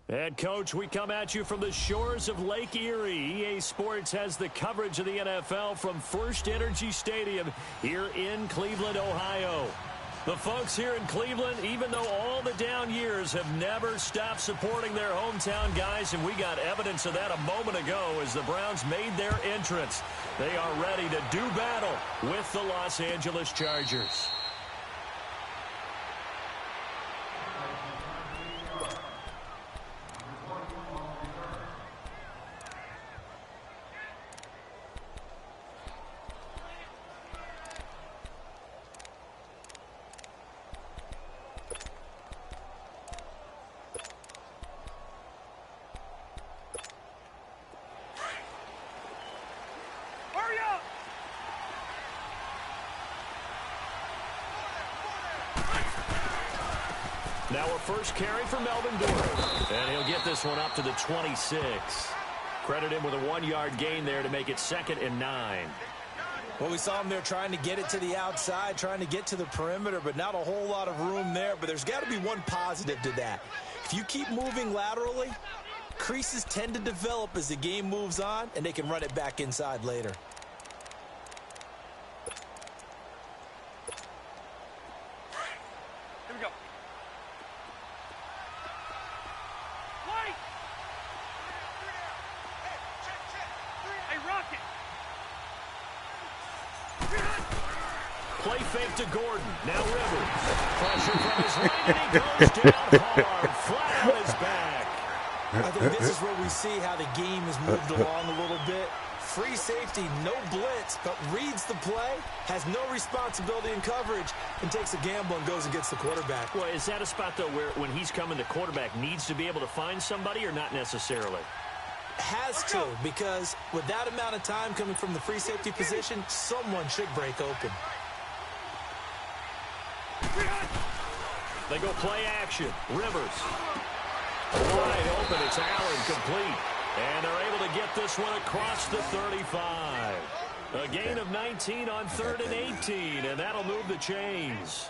And, Coach, we come at you from the shores of Lake Erie. EA Sports has the coverage of the NFL from First Energy Stadium here in Cleveland, Ohio. The folks here in Cleveland, even though all the down years, have never stopped supporting their hometown guys, and we got evidence of that a moment ago as the Browns made their entrance. They are ready to do battle with the Los Angeles Chargers. Now a first carry for Melvin Gordon. And he'll get this one up to the 26. Credit him with a 1-yard gain there to make it 2nd and 9. Well, we saw him there trying to get it to the outside, trying to get to the perimeter, but not a whole lot of room there. But there's got to be one positive to that. If you keep moving laterally, creases tend to develop as the game moves on, and they can run it back inside later. Play fake to Gordon. Now Rivers. Pressure from his right, and he goes down hard, flat on his back. I think this is where we see how the game has moved along a little bit. Free safety, no blitz, but reads the play, has no responsibility in coverage, and takes a gamble and goes and gets the quarterback. Well, is that a spot, though, where when he's coming, the quarterback needs to be able to find somebody or not necessarily? Has to, because with that amount of time coming from the free safety position, someone should break open. They go play action. Rivers. Wide open. It's Allen complete. And they're able to get this one across the 35. A gain of 19 on 3rd and 18, and that'll move the chains.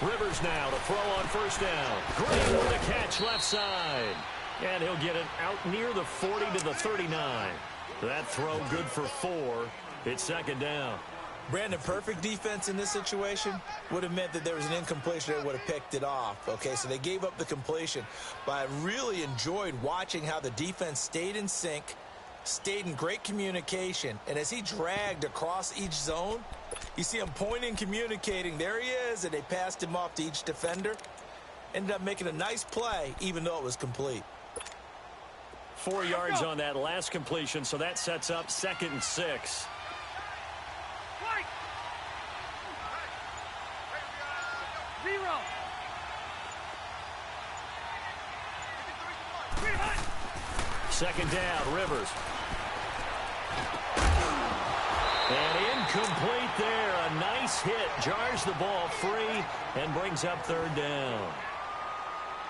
Rivers now to throw on first down. Green with a catch left side. And he'll get it out near the 40 to the 39. That throw good for 4. It's 2nd down. Brandon, perfect defense in this situation would have meant that there was an incompletion that would have picked it off. Okay, so they gave up the completion. But I really enjoyed watching how the defense stayed in sync, stayed in great communication, and as he dragged across each zone, you see him pointing, communicating. There he is, and they passed him off to each defender. Ended up making a nice play, even though it was complete. 4 yards on that last completion, so that sets up 2nd and 6. Second down, Rivers. And incomplete there. A nice hit. Jars the ball free and brings up 3rd down.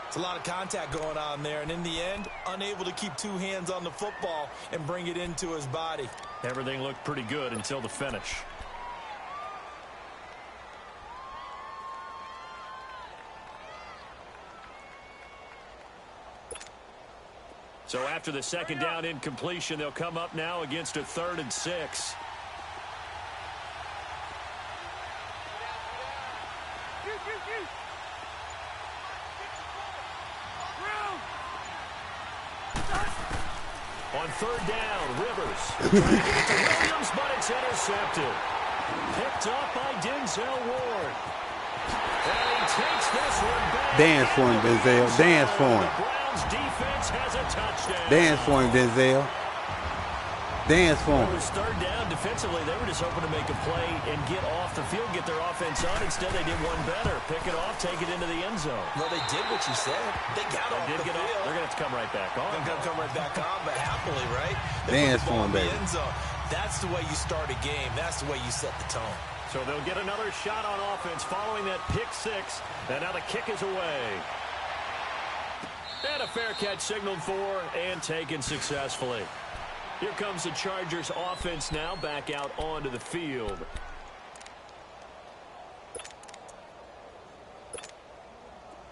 It's a lot of contact going on there, and in the end, unable to keep 2 hands on the football and bring it into his body. Everything looked pretty good until the finish. So after the second down incompletion, they'll come up now against a 3rd and 6. On 3rd down, Rivers. Trying to get it to Williams, but it's intercepted. Picked up by Denzel Ward. And he takes this one back. Dance for him, Denzel. Dance for him. The Browns defense has a touchdown. Dance for him, Denzel. Dance for When him. it was third down defensively, they were just hoping to make a play and get off the field, get their offense on. Instead, they did one better. Pick it off, take it into the end zone. Well, they did what you said. They got off the field. They're going to have to come right back on. They're going to come right back on, but happily, right? Dance for him, baby. End zone. That's the way you start a game. That's the way you set the tone. So they'll get another shot on offense following that pick six. And now the kick is away. And a fair catch signaled for and taken successfully. Here comes the Chargers offense now back out onto the field.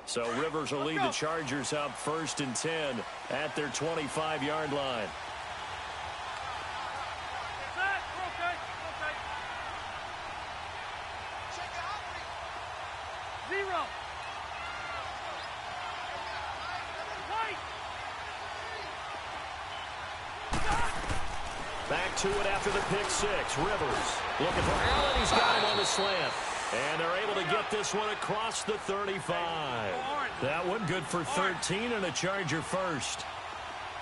So Rivers will lead the Chargers up 1st and 10 at their 25-yard line. Back to it after the pick six. Rivers looking for Allen. He's got him on the slant. And they're able to get this one across the 35. That one good for 13 and a Charger first.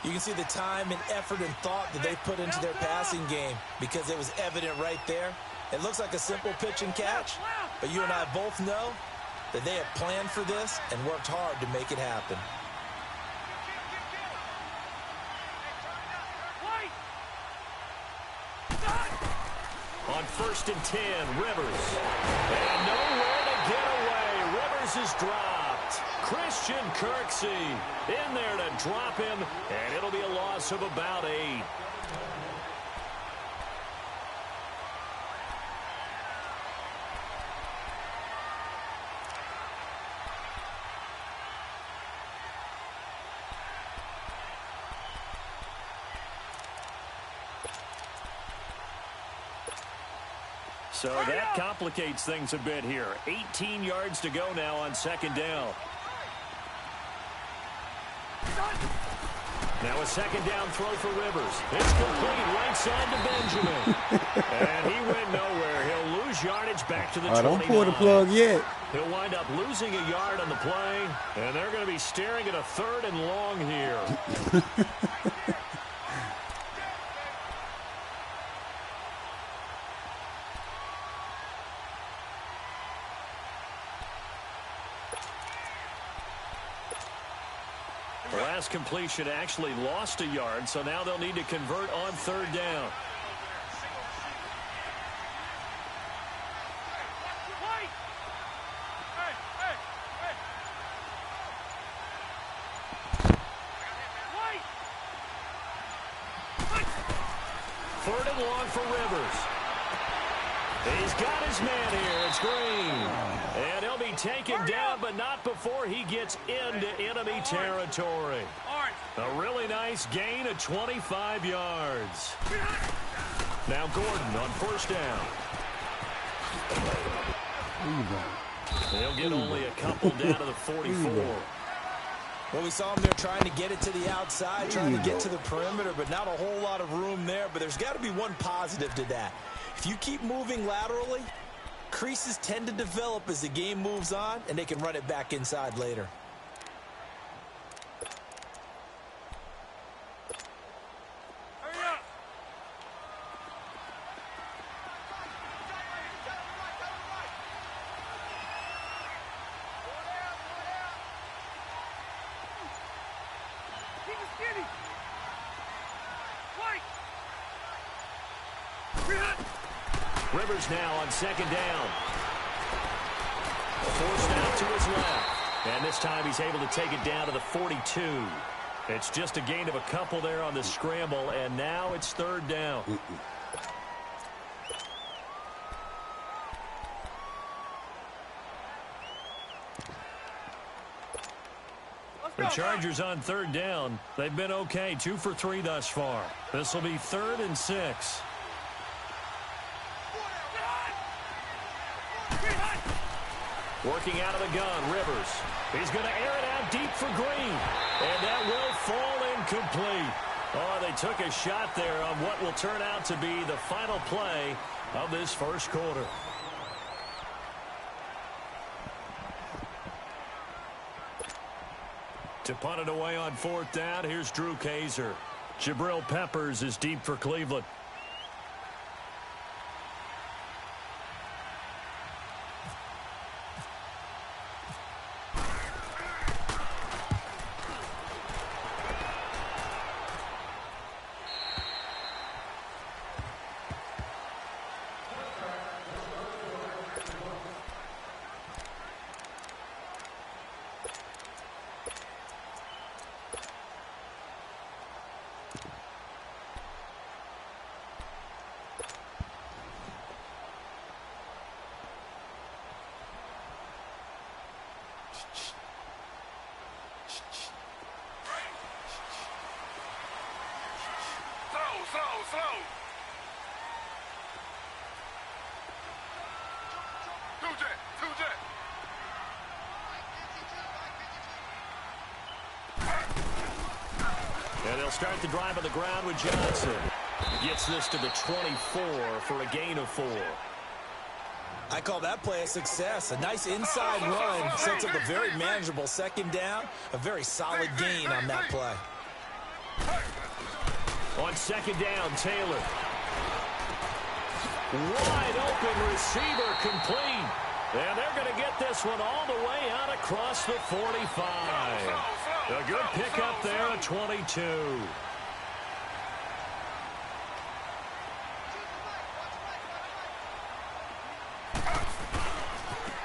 You can see the time and effort and thought that they put into their passing game because it was evident right there. It looks like a simple pitch and catch, but you and I both know that they have planned for this and worked hard to make it happen. On 1st and 10, Rivers. And nowhere to get away. Rivers is dropped. Christian Kirksey in there to drop him, and it'll be a loss of about 8. So that complicates things a bit here. 18 yards to go now on 2nd down. Now a 2nd down throw for Rivers. It's complete right side to Benjamin. And he went nowhere. He'll lose yardage back to the 29. Don't pull the plug yet. He'll wind up losing a yard on the play. And they're going to be staring at a 3rd and long here. The last completion actually lost a yard, so now they'll need to convert on 3rd down. Third and long for Rivers. He's got his man here. It's Green. And he'll be taken down, but not before he gets into enemy territory. A really nice gain of 25 yards. Now Gordon on 1st down. They'll get only a couple down to the 44. Well, we saw him there trying to get it to the outside, trying to get to the perimeter, but not a whole lot of room there. But there's got to be one positive to that. If you keep moving laterally, creases tend to develop as the game moves on, and they can run it back inside later. Rivers now on 2nd down. Forced out to his left. And this time he's able to take it down to the 42. It's just a gain of a couple there on the scramble, and now it's 3rd down. The Chargers on 3rd down. They've been okay, 2 for 3 thus far. This will be 3rd and 6. Working out of the gun, Rivers. He's going to air it out deep for Green. And that will fall incomplete. Oh, they took a shot there on what will turn out to be the final play of this 1st quarter. To punt it away on 4th down, here's Drew Kaiser. Jabril Peppers is deep for Cleveland. And they'll start the drive on the ground with Johnson. Gets this to the 24 for a gain of 4. I call that play a success. A nice inside run sets up a very manageable second down. A very solid gain on that play. On second down, Taylor. Wide open receiver complete. And they're going to get this one all the way out across the 45. A good pickup there at 22.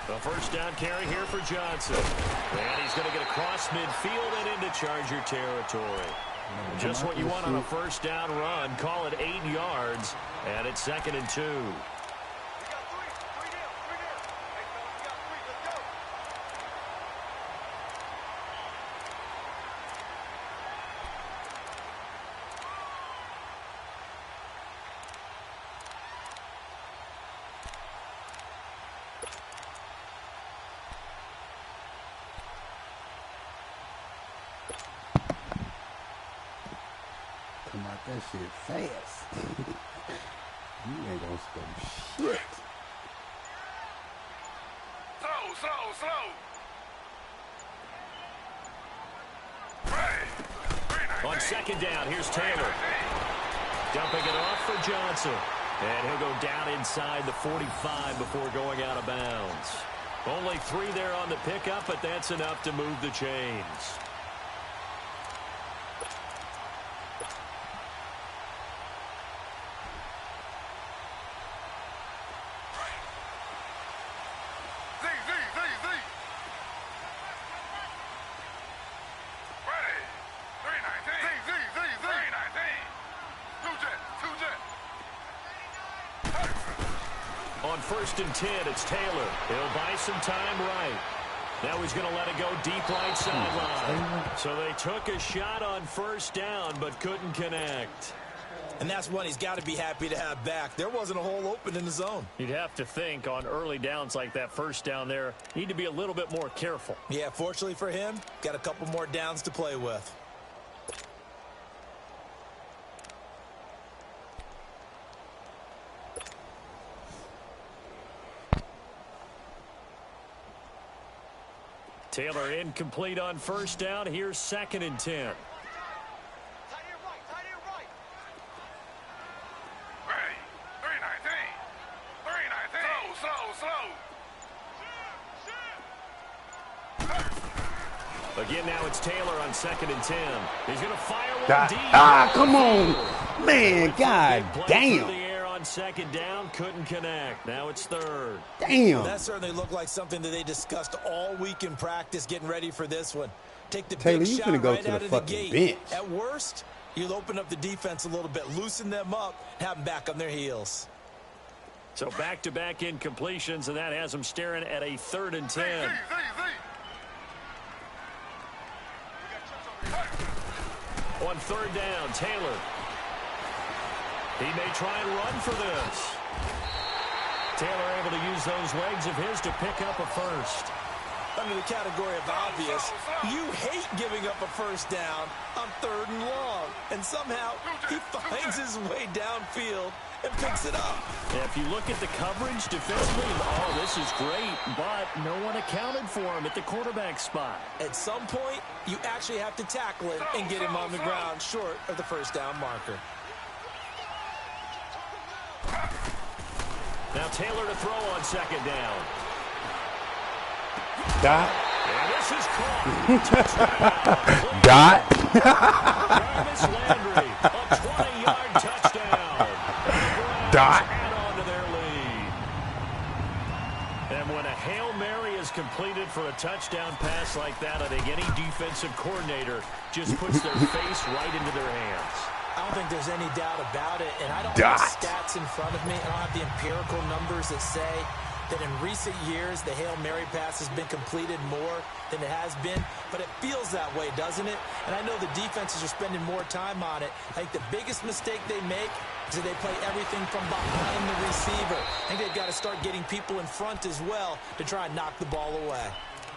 The first down carry here for Johnson. And he's going to get across midfield and into Charger territory. Just what you want on a first down run. Call it 8 yards. And it's 2nd and 2. Come out that shit fast. You ain't gonna score shit. Slow. On second down, here's Taylor. Dumping it off for Johnson. And he'll go down inside the 45 before going out of bounds. Only 3 there on the pickup, but that's enough to move the chains. On 1st and 10, it's Taylor. He'll buy some time right. Now he's going to let it go deep right sideline. So they took a shot on first down, but couldn't connect. And that's one he's got to be happy to have back. There wasn't a hole open in the zone. You'd have to think on early downs like that first down there, need to be a little bit more careful. Yeah, fortunately for him, got a couple more downs to play with. Taylor incomplete on first down. Here's 2nd and 10. Again, now it's Taylor on 2nd and 10. He's going to fire one deep. Come on. Man, god damn. The air on second down, couldn't connect. Now it's 3rd. Damn. That certainly looked like something that they discussed all week in practice, getting ready for this one. Take the Taylor, big you shot finna go right to out the of the fucking gate. bench. At worst, you'll open up the defense a little bit, loosen them up, and have them back on their heels. So back-to-back incompletions, and that has them staring at a 3rd and 10. On 3rd down, Taylor. He may try and run for this. Taylor able to use those legs of his to pick up a first. under the category of obvious. You hate giving up a first down on 3rd and long. And somehow he finds his way downfield and picks it up. Yeah, if you look at the coverage defensively, oh, this is great, but no one accounted for him at the quarterback spot. At some point, you actually have to tackle him and get him on the ground short of the first down marker. Now Taylor to throw on 2nd down. Dot. And this is caught. Dot. Jarvis Landry, a 20-yard touchdown. Dot. Add on to their lead. And when a Hail Mary is completed for a touchdown pass like that, I think any defensive coordinator just puts their face right into their hands. I don't think there's any doubt about it, and I don't Dot. have stats in front of me. I don't have the empirical numbers that say that in recent years the Hail Mary pass has been completed more than it has been, but it feels that way, doesn't it? And I know the defenses are spending more time on it. I think the biggest mistake they make is that they play everything from behind the receiver. I think they've got to start getting people in front as well to try and knock the ball away.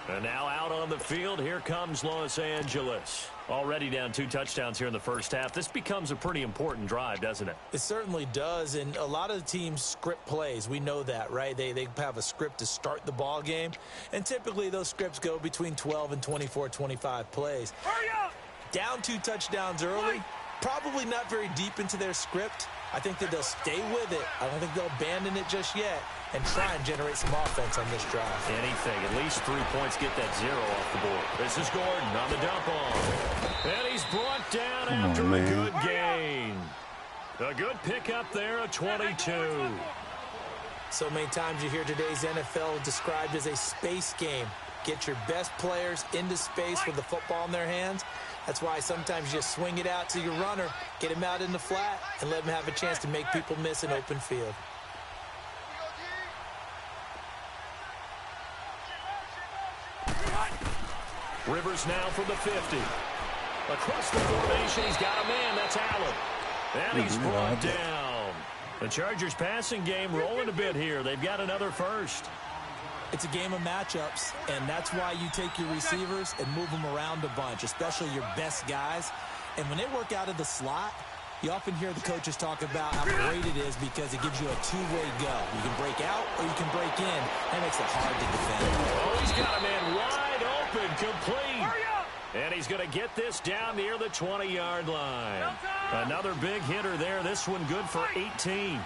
And now out on the field, here comes Los Angeles. Already down 2 touchdowns here in the first half. This becomes a pretty important drive, doesn't it? It certainly does, and a lot of the teams script plays. We know that, right? They have a script to start the ball game, and typically those scripts go between 12 and 24, 25 plays. Hurry up! Down 2 touchdowns early, probably not very deep into their script. I think that they'll stay with it. I don't think they'll abandon it just yet and try and generate some offense on this drive. Anything. At least 3 points, get that 0 off the board. This is Gordon on the dump off. And he's brought down after a good gain. A good pickup there, a 22. So many times you hear today's NFL described as a space game. Get your best players into space with the football in their hands. That's why sometimes you just swing it out to your runner, get him out in the flat, and let him have a chance to make people miss an open field. Rivers now from the 50. Across the formation, he's got a man. That's Allen. And he's brought down. The Chargers passing game rolling a bit here. They've got another first. It's a game of matchups, and that's why you take your receivers and move them around a bunch, especially your best guys. And when they work out of the slot, you often hear the coaches talk about how great it is because it gives you a two-way go. You can break out or you can break in. That makes it hard to defend. Oh, he's got a man wide open, complete. And he's going to get this down near the 20-yard line. Another big hitter there. This one good for 18.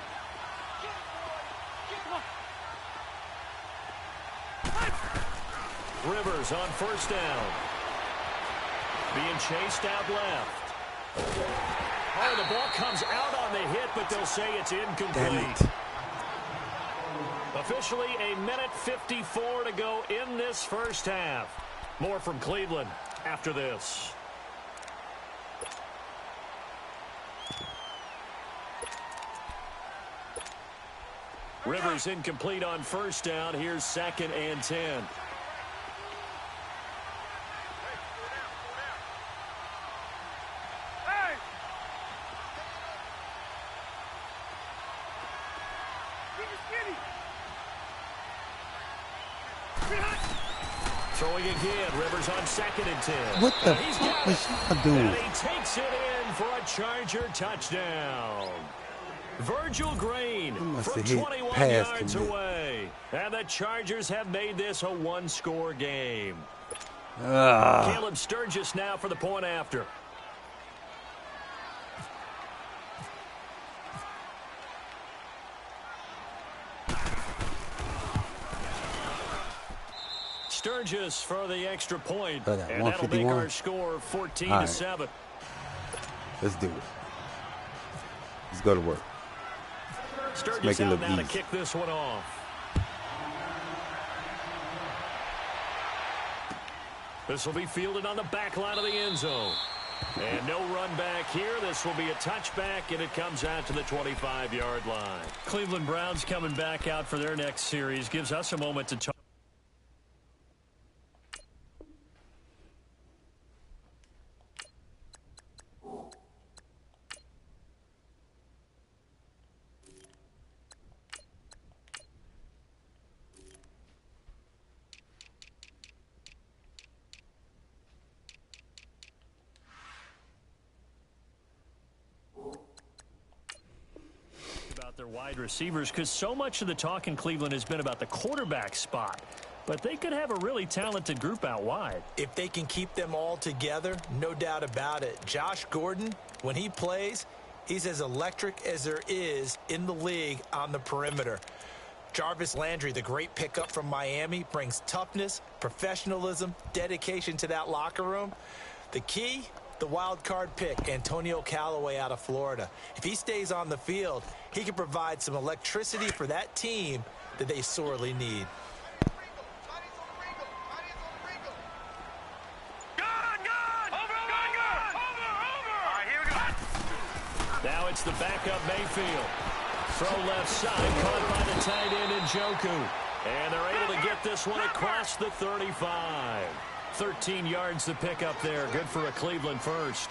Rivers on first down. Being chased out left. Oh, the ball comes out on the hit, but they'll say it's incomplete. Officially a minute 54 to go in this first half. More from Cleveland after this. Rivers incomplete on first down. Here's 2nd and 10. Throwing again. Rivers on 2nd and 10. What the fuck was y'all doing? And he takes it in for a Charger touchdown. Virgil Green from 21 yards away. And the Chargers have made this a one-score game. Caleb Sturgis now for the point after. Sturgis for the extra point. And that'll make our score 14-7. Let's do it. Let's go to work. Sturgis out now to kick this one off. This will be fielded on the back line of the end zone. And no run back here. This will be a touchback, and it comes out to the 25-yard line. Cleveland Browns coming back out for their next series. Gives us a moment to talk. Wide receivers, because so much of the talk in Cleveland has been about the quarterback spot. But they could have a really talented group out wide. If they can keep them all together, no doubt about it. Josh Gordon, when he plays, he's as electric as there is in the league on the perimeter. Jarvis Landry, the great pickup from Miami, brings toughness, professionalism, dedication to that locker room. The key, the wild card pick, Antonio Callaway out of Florida. If he stays on the field, he can provide some electricity for that team that they sorely need. Now it's the backup Mayfield. Throw left side, caught by the tight end Njoku. And they're able to get this one across the 35. 13 yards to pick up there. Good for a Cleveland first.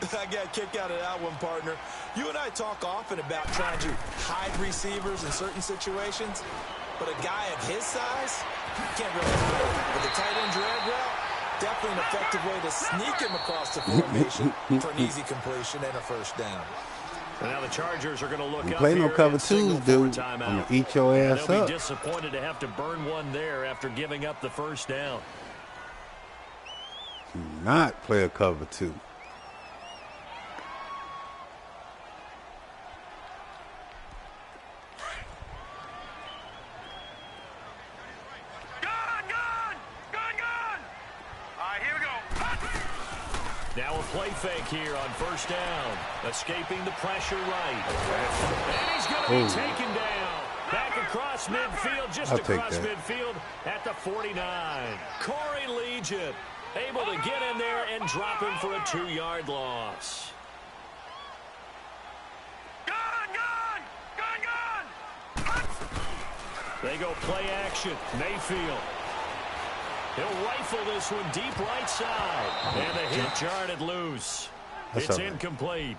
I got a kick out of that one, partner. You and I talk often about trying to hide receivers in certain situations, but a guy of his size, you can't really do it. With the tight end drag route, definitely an effective way to sneak him across the formation for an easy completion and a first down. And now the Chargers are going to look up play here no cover and signal twos, for a dude. timeout. I'm gonna eat your ass They'll up. be disappointed to have to burn one there after giving up the first down. Do not play a cover two. Now a play fake here on first down. Escaping the pressure right. And he's going to be taken down. Back across midfield, just across midfield at the 49. Corey Legion able to get in there and drop him for a 2-yard loss. They go play action. Mayfield. He'll rifle this one deep right side. And the hit jarred loose. It's incomplete.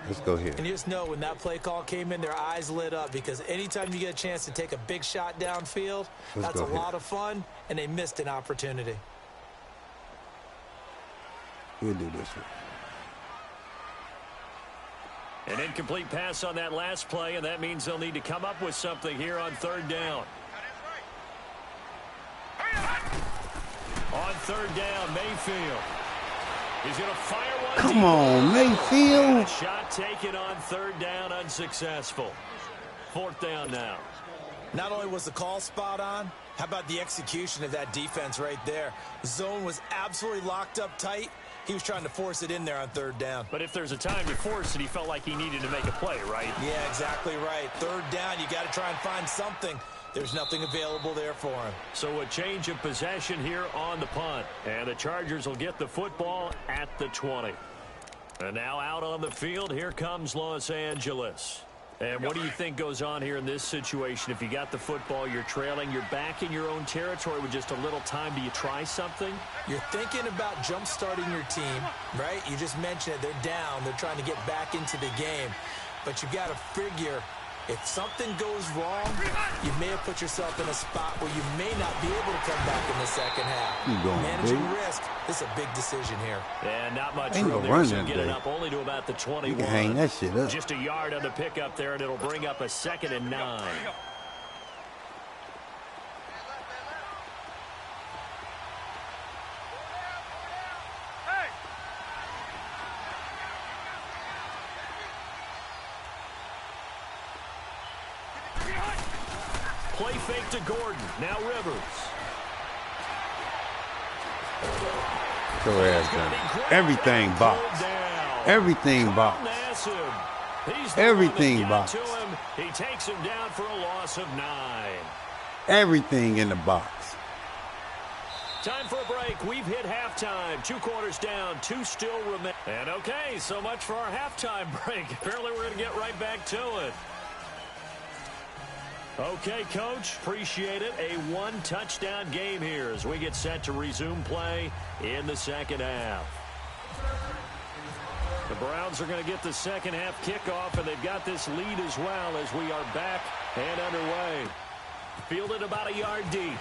Let's go here. And you just know when that play call came in, their eyes lit up because anytime you get a chance to take a big shot downfield, that's a lot of fun, and they missed an opportunity. We'll do this one. An incomplete pass on that last play, and that means they'll need to come up with something here on third down. On third down, Mayfield. He's going to fire one. Come on, Mayfield. Shot taken on third down, unsuccessful. Fourth down now. Not only was the call spot on, how about the execution of that defense right there? The zone was absolutely locked up tight. He was trying to force it in there on third down. But if there's a time to force it, he felt like he needed to make a play, right? Yeah, exactly right. Third down, you got to try and find something. There's nothing available there for him. So a change of possession here on the punt. And the Chargers will get the football at the 20. And now out on the field, here comes Los Angeles. And what do you think goes on here in this situation? If you got the football, you're trailing, you're back in your own territory with just a little time. Do you try something? You're thinking about jump-starting your team, right? You just mentioned it. They're down. They're trying to get back into the game. But you got to figure if something goes wrong, you may have put yourself in a spot where you may not be able to come back in the second half. Managing risk is a big decision here. And not much room there, so get it up only to about the 21. You can hang that shit up. Just a yard on the pickup there, and it'll bring up a 2nd and 9. Play fake to Gordon. Now Rivers. Go ahead, Johnny. Everything box. Everything box. Everything box. He takes him down for a loss of 9. Everything in the box. Time for a break. We've hit halftime. 2 quarters down, 2 still remain. And okay, so much for our halftime break. Apparently we're going to get right back to it. Okay, Coach, appreciate it. A 1-touchdown game here as we get set to resume play in the second half. The Browns are going to get the second half kickoff, and they've got this lead as well as we are back and underway. Fielded about a yard deep.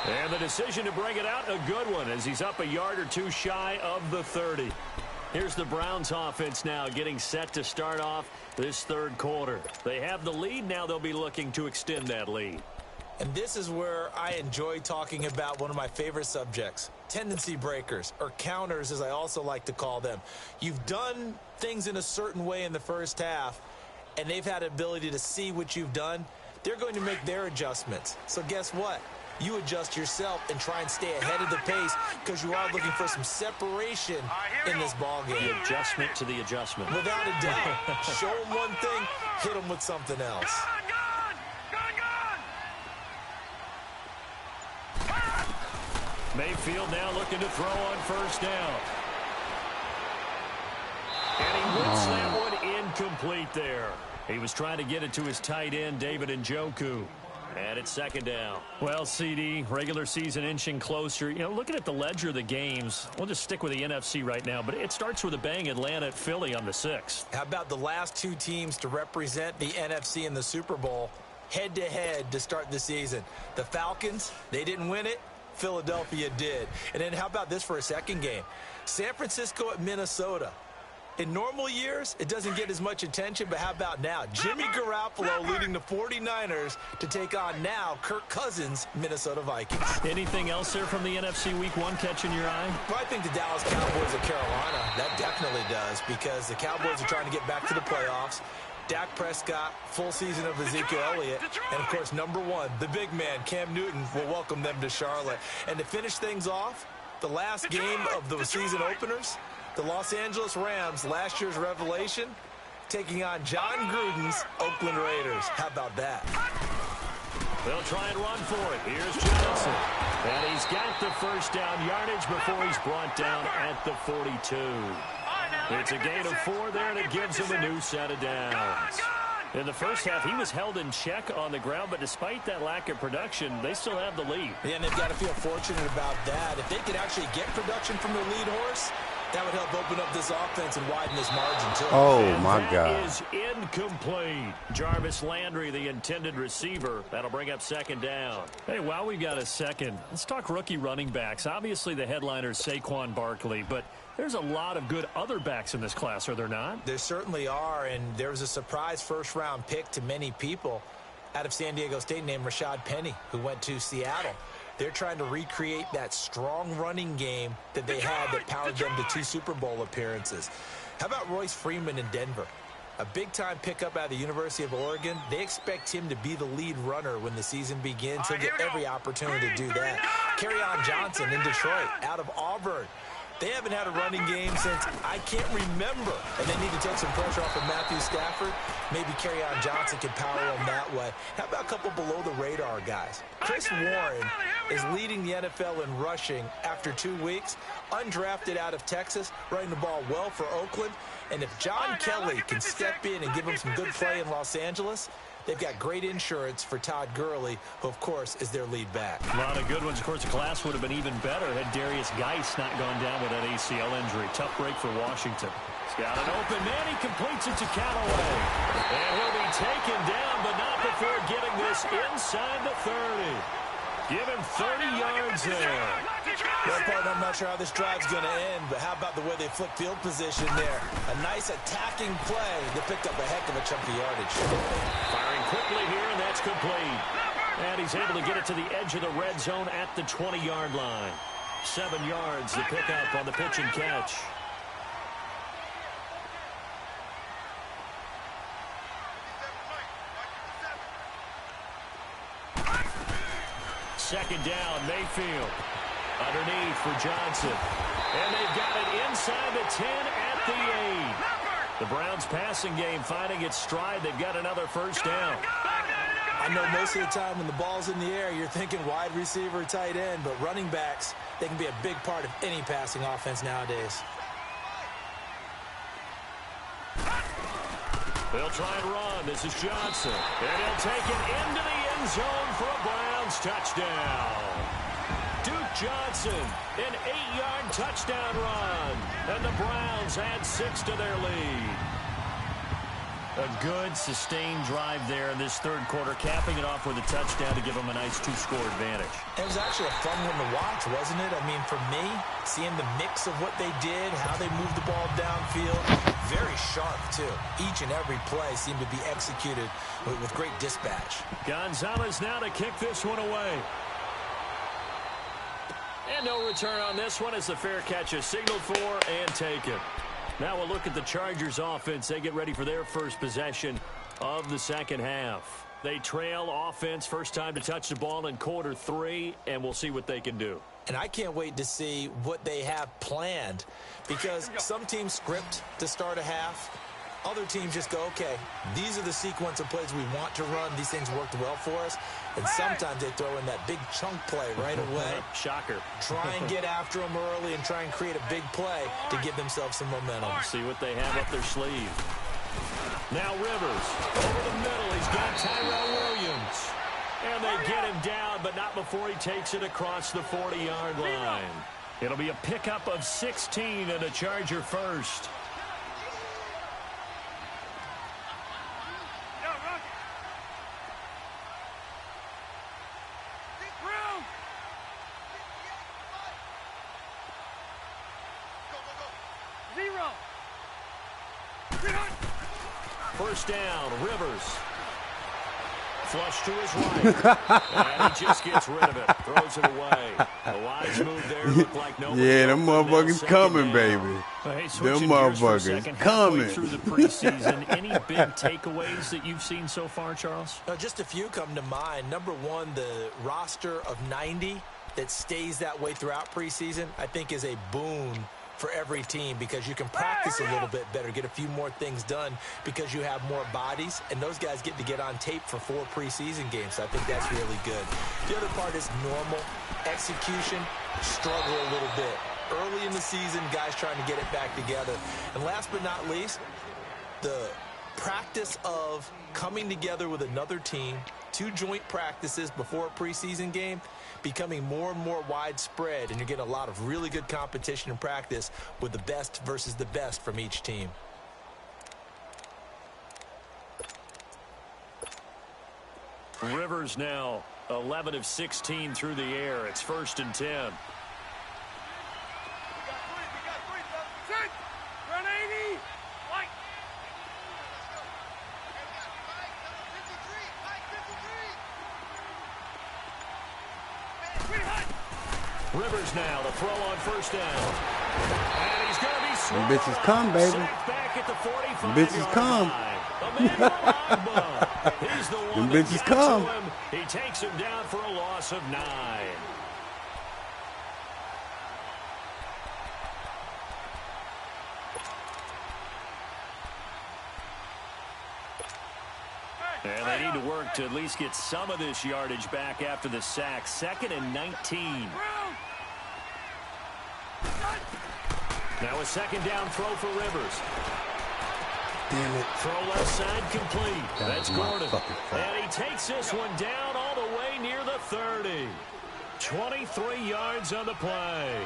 And the decision to bring it out, a good one, as he's up a yard or 2 shy of the 30. Here's the Browns offense now getting set to start off this third quarter. They have the lead. Now they'll be looking to extend that lead. And this is where I enjoy talking about one of my favorite subjects, tendency breakers, or counters as I also like to call them. You've done things in a certain way in the first half, and they've had the ability to see what you've done. They're going to make their adjustments. So guess what? You adjust yourself and try and stay ahead of the pace because you are looking for some separation in this ballgame. The adjustment to the adjustment. Without a doubt. Show them one thing, hit them with something else. Mayfield now looking to throw on first down. And he whips that one incomplete there. He was trying to get it to his tight end, David Njoku. And it's second down. Well, CD, regular season inching closer. You know, looking at the ledger of the games, we'll just stick with the NFC right now, but it starts with a bang, Atlanta at Philly on the 6th. How about the last two teams to represent the NFC in the Super Bowl head-to-head to start the season? The Falcons, they didn't win it. Philadelphia did. And then how about this for a second game? San Francisco at Minnesota. In normal years, it doesn't get as much attention, but how about now? Jimmy Garoppolo leading the 49ers to take on now Kirk Cousins' Minnesota Vikings. Anything else there from the NFC Week 1 catching your eye? Well, I think the Dallas Cowboys of Carolina, that definitely does, because the Cowboys are trying to get back to the playoffs. Dak Prescott, full season of Ezekiel Elliott, and, of course, number one, the big man, Cam Newton, will welcome them to Charlotte. And to finish things off, the last game of the season openers, the Los Angeles Rams, last year's revelation, taking on John Gruden's Oakland Raiders. How about that? They'll try and run for it. Here's Johnson. And he's got the first down yardage before he's brought down at the 42. It's a gain of 4 there, and it gives him a new set of downs. In the first half, he was held in check on the ground, but despite that lack of production, they still have the lead. Yeah, and they've got to feel fortunate about that. If they could actually get production from their lead horse, that would help open up this offense and widen this margin, too. Oh, and my God. That is incomplete. Jarvis Landry, the intended receiver. That'll bring up second down. Hey, while we've got a second, let's talk rookie running backs. Obviously, the headliner is Saquon Barkley, but there's a lot of good other backs in this class, are there not? There certainly are, and there was a surprise first-round pick to many people out of San Diego State named Rashad Penny, who went to Seattle. They're trying to recreate that strong running game that they had that powered them to 2 Super Bowl appearances. How about Royce Freeman in Denver? A big-time pickup out of the University of Oregon. They expect him to be the lead runner when the season begins. He'll get every opportunity to do that. Kerryon Johnson in Detroit, out of Auburn. They haven't had a running game since I can't remember, and they need to take some pressure off of Matthew Stafford. Maybe Kerryon Johnson can power them that way. How about a couple below-the-radar guys? Chris Warren is leading the NFL in rushing after 2 weeks, undrafted out of Texas, running the ball well for Oakland. And if John Kelly can step in and give him some good play in Los Angeles, they've got great insurance for Todd Gurley, who, of course, is their lead back. A lot of good ones. Of course, the class would have been even better had Darius Geis not gone down with that ACL injury. Tough break for Washington. He's got an open man. He completes it to Callaway. And he'll be taken down, but not before getting this inside the 30. Give him 30 yards there. Well, partner, I'm not sure how this drive's going to end, but how about the way they flip field position there? A nice attacking play that picked up a heck of a chunk of yardage. Firing quickly here, and that's complete. And he's able to get it to the edge of the red zone at the 20-yard line. 7 yards to pick up on the pitch and catch. Second down, Mayfield. Underneath for Johnson. And they've got it inside the 10 at the 8. The Browns passing game finding its stride. They've got another first down. I know most of the time when the ball's in the air, you're thinking wide receiver, tight end, but running backs, they can be a big part of any passing offense nowadays. They'll try and run. This is Johnson. And he'll take it into the end zone for a Browns touchdown. Duke Johnson, an 8-yard touchdown run. And the Browns add 6 to their lead. A good, sustained drive there in this third quarter, capping it off with a touchdown to give them a nice 2-score advantage. It was actually a fun one to watch, wasn't it? I mean, for me, seeing the mix of what they did, how they moved the ball downfield, very sharp, too. Each and every play seemed to be executed with great dispatch. Gonzalez now to kick this one away. And no return on this one as the fair catch is signaled for and taken. Now we'll look at the Chargers offense. They get ready for their first possession of the second half. They trail offense, first time to touch the ball in quarter 3, and we'll see what they can do. And I can't wait to see what they have planned, because some teams script to start a half. Other teams just go, okay, these are the sequence of plays we want to run. These things worked well for us. And sometimes they throw in that big chunk play right away. Shocker. Try and get after them early and try and create a big play to give themselves some momentum. See what they have up their sleeve. Now Rivers over the middle. He's got Tyrell Williams. And they get him down, but not before he takes it across the 40-yard line. It'll be a pickup of 16 and a Charger first. First down, Rivers. Flush to his right. And he just gets rid of it. Throws it away. A wise move there. Looked like nobody. Yeah, them motherfuckers coming, baby. Hey, them motherfuckers coming. Through the preseason, any big takeaways that you've seen so far, Charles? Just a few come to mind. Number one, the roster of 90 that stays that way throughout preseason, I think is a boon for every team, because you can practice a little bit better, get a few more things done because you have more bodies, and those guys get to get on tape for 4 preseason games. So I think that's really good. The other part is normal execution, struggle a little bit. Early in the season, guys trying to get it back together. And last but not least, the practice of coming together with another team, 2 joint practices before a preseason game, becoming more and more widespread, and you're getting a lot of really good competition and practice with the best versus the best from each team. Rivers now 11 of 16 through the air. It's 1st and 10. Rivers now to throw on first down. And he's going to be Them bitches come, baby. back at the 45. Them bitches come. He's the Them one bitches come. He takes him down for a loss of 9. And they need to work to at least get some of this yardage back after the sack. 2nd and 19. Now a 2nd down throw for Rivers. Damn it. Throw left side complete. That's Gordon. And And he takes this one down all the way near the 30. 23 yards on the play.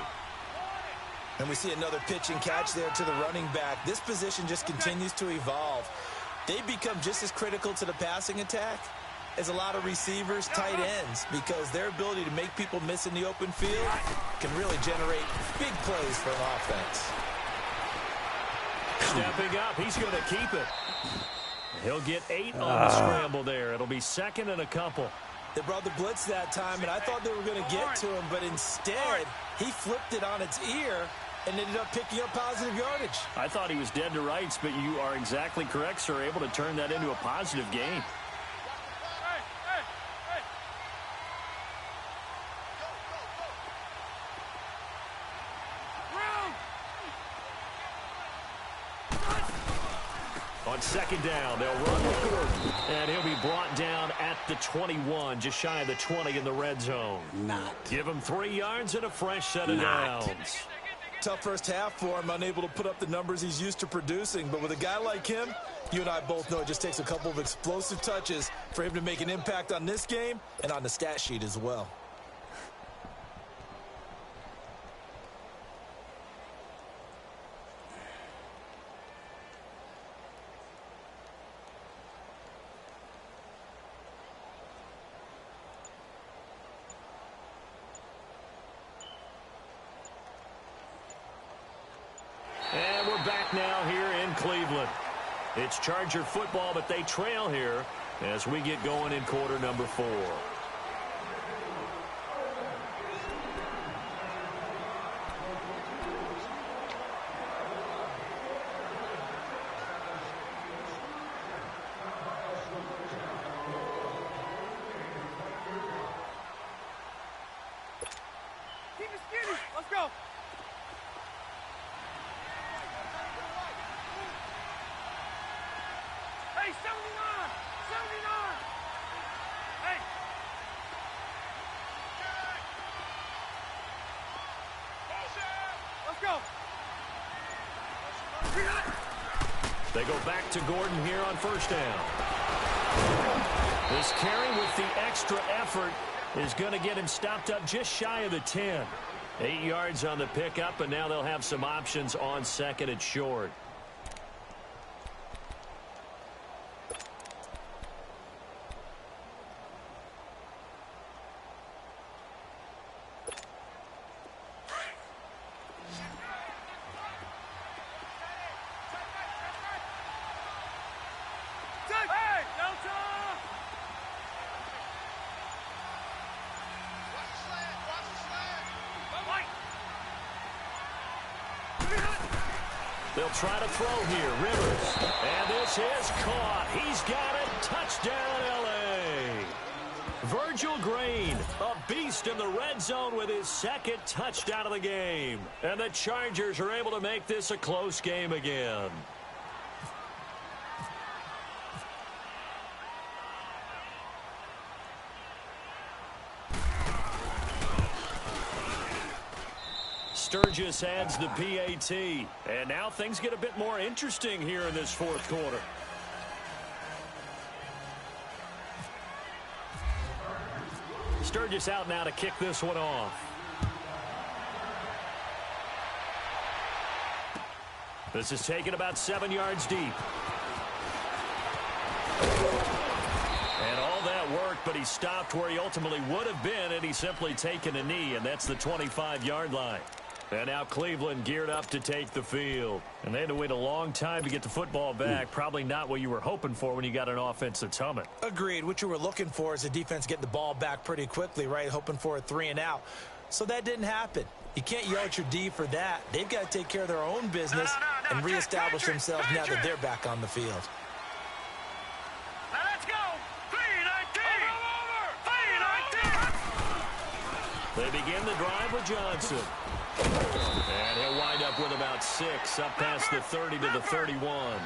And we see another pitch and catch there to the running back. This position just continues to evolve. They become just as critical to the passing attack as a lot of receivers, tight ends, because their ability to make people miss in the open field can really generate big plays for an offense. Stepping up, he's going to keep it. He'll get 8 on the scramble there. It'll be 2nd and a couple. They brought the blitz that time, and I thought they were going to get to him, but instead he flipped it on its ear and ended up picking up positive yardage. I thought he was dead to rights, but you are exactly correct, sir, able to turn that into a positive gain. On 2nd down, they'll run with Gordon, and he'll be brought down at the 21, just shy of the 20 in the red zone. Not. Give him 3 yards and a fresh set of downs. Tough first half for him, unable to put up the numbers he's used to producing. But with a guy like him, you and I both know it just takes a couple of explosive touches for him to make an impact on this game and on the stat sheet as well. back now here in Cleveland. It's Charger football, but they trail here as we get going in quarter number 4. Let's go. Hey, 79! 79! Hey! Let's go. They go back to Gordon here on first down. This carry with the extra effort is going to get him stopped up just shy of the 10. 8 yards on the pickup, and now they'll have some options on second and short. Hey, Delta! They'll try to throw here. Rivers. And this is caught. He's got it. Touchdown, L.A. Virgil Green, a beast in the red zone with his second touchdown of the game. And the Chargers are able to make this a close game again. Sturgis adds the PAT. And now things get a bit more interesting here in this fourth quarter. Sturgis out now to kick this one off. This is taken about 7 yards deep. And all that worked, but he stopped where he ultimately would have been, and he's simply taken a knee, and that's the 25-yard line. And now Cleveland geared up to take the field. And they had to wait a long time to get the football back. Probably not what you were hoping for when you got an offense that's humming. Agreed. What you were looking for is the defense getting the ball back pretty quickly, right? Hoping for a 3 and out. So that didn't happen. You can't yell at your D for that. They've got to take care of their own business and reestablish themselves now that they're back on the field. Now let's go. 3-19. They begin the drive with Johnson. And he'll wind up with about 6, up past the 30 to the 31. Well,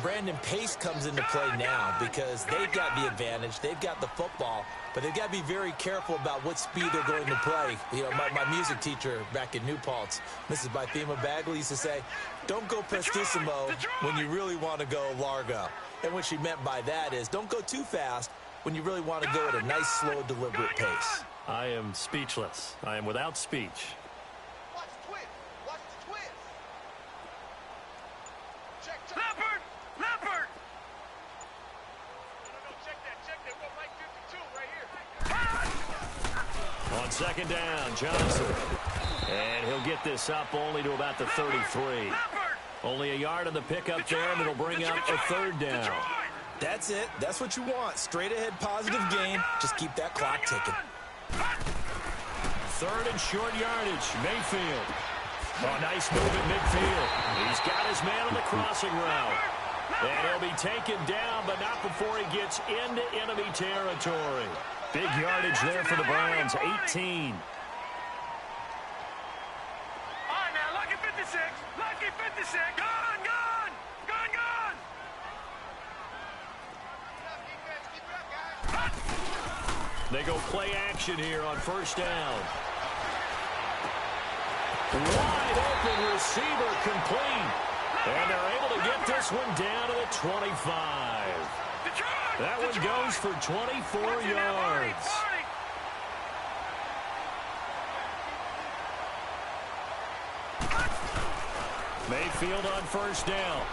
Brandon, pace comes into play now because they've got the advantage. They've got the football, but they've got to be very careful about what speed they're going to play. You know, my music teacher back in New Paltz, Mrs. Bythema Bagley, used to say, don't go prestissimo when you really want to go largo. And what she meant by that is don't go too fast when you really want to go at a nice, slow, deliberate pace. I am speechless. I am without speech. Leopard! Leopard! On second down, Johnson. And he'll get this up only to about the 33. Only a yard on the pickup there, and it'll bring up a third down. That's it. That's what you want. Straight ahead, positive gain. Just keep that clock ticking. Third and short yardage, Mayfield. Oh, nice move at midfield. He's got his man on the crossing route. And he'll be taken down, but not before he gets into enemy territory. Big yardage there for the Browns, 18. All right, now, lucky 56. Lucky 56. Gone, gone. Gone, gone. They go play action here on first down. Wide open receiver complete. And they're able to get this one down to the 25. That one goes for 24 yards. Mayfield on first down.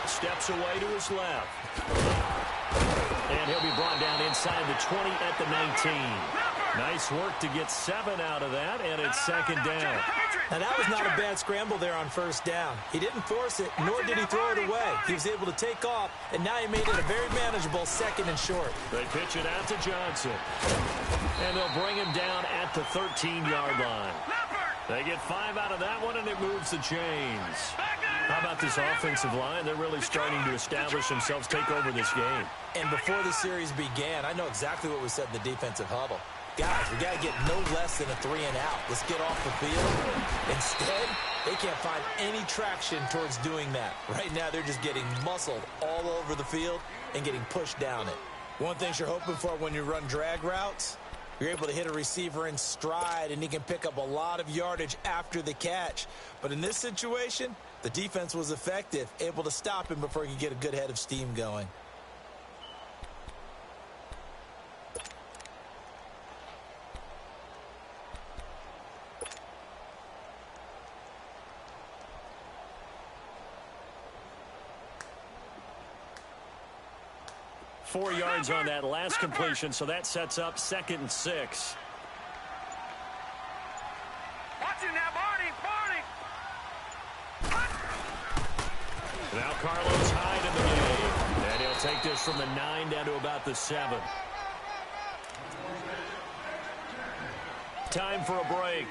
Steps away to his left. And he'll be brought down inside the 20 at the 19. Nice work to get 7 out of that, and it's second down. Now, that was not a bad scramble there on first down. He didn't force it, nor did he throw it away. He was able to take off, and now he made it a very manageable 2nd and short. They pitch it out to Johnson, and they'll bring him down at the 13-yard line. They get 5 out of that one, and it moves the chains. How about this offensive line? They're really starting to establish themselves, take over this game. And before the series began, I know exactly what we said in the defensive huddle. Guys, we got to get no less than a 3-and-out. Let's get off the field. Instead, they can't find any traction towards doing that. Right now, they're just getting muscled all over the field and getting pushed down it. One thing you're hoping for when you run drag routes, you're able to hit a receiver in stride, and he can pick up a lot of yardage after the catch. But in this situation, the defense was effective, able to stop him before he could get a good head of steam going. Four yards on that last completion, so that sets up 2nd and 6. Watch it now, Barney. Now Carlos Hyde in the game, and he'll take this from the 9 down to about the 7. Time for a break.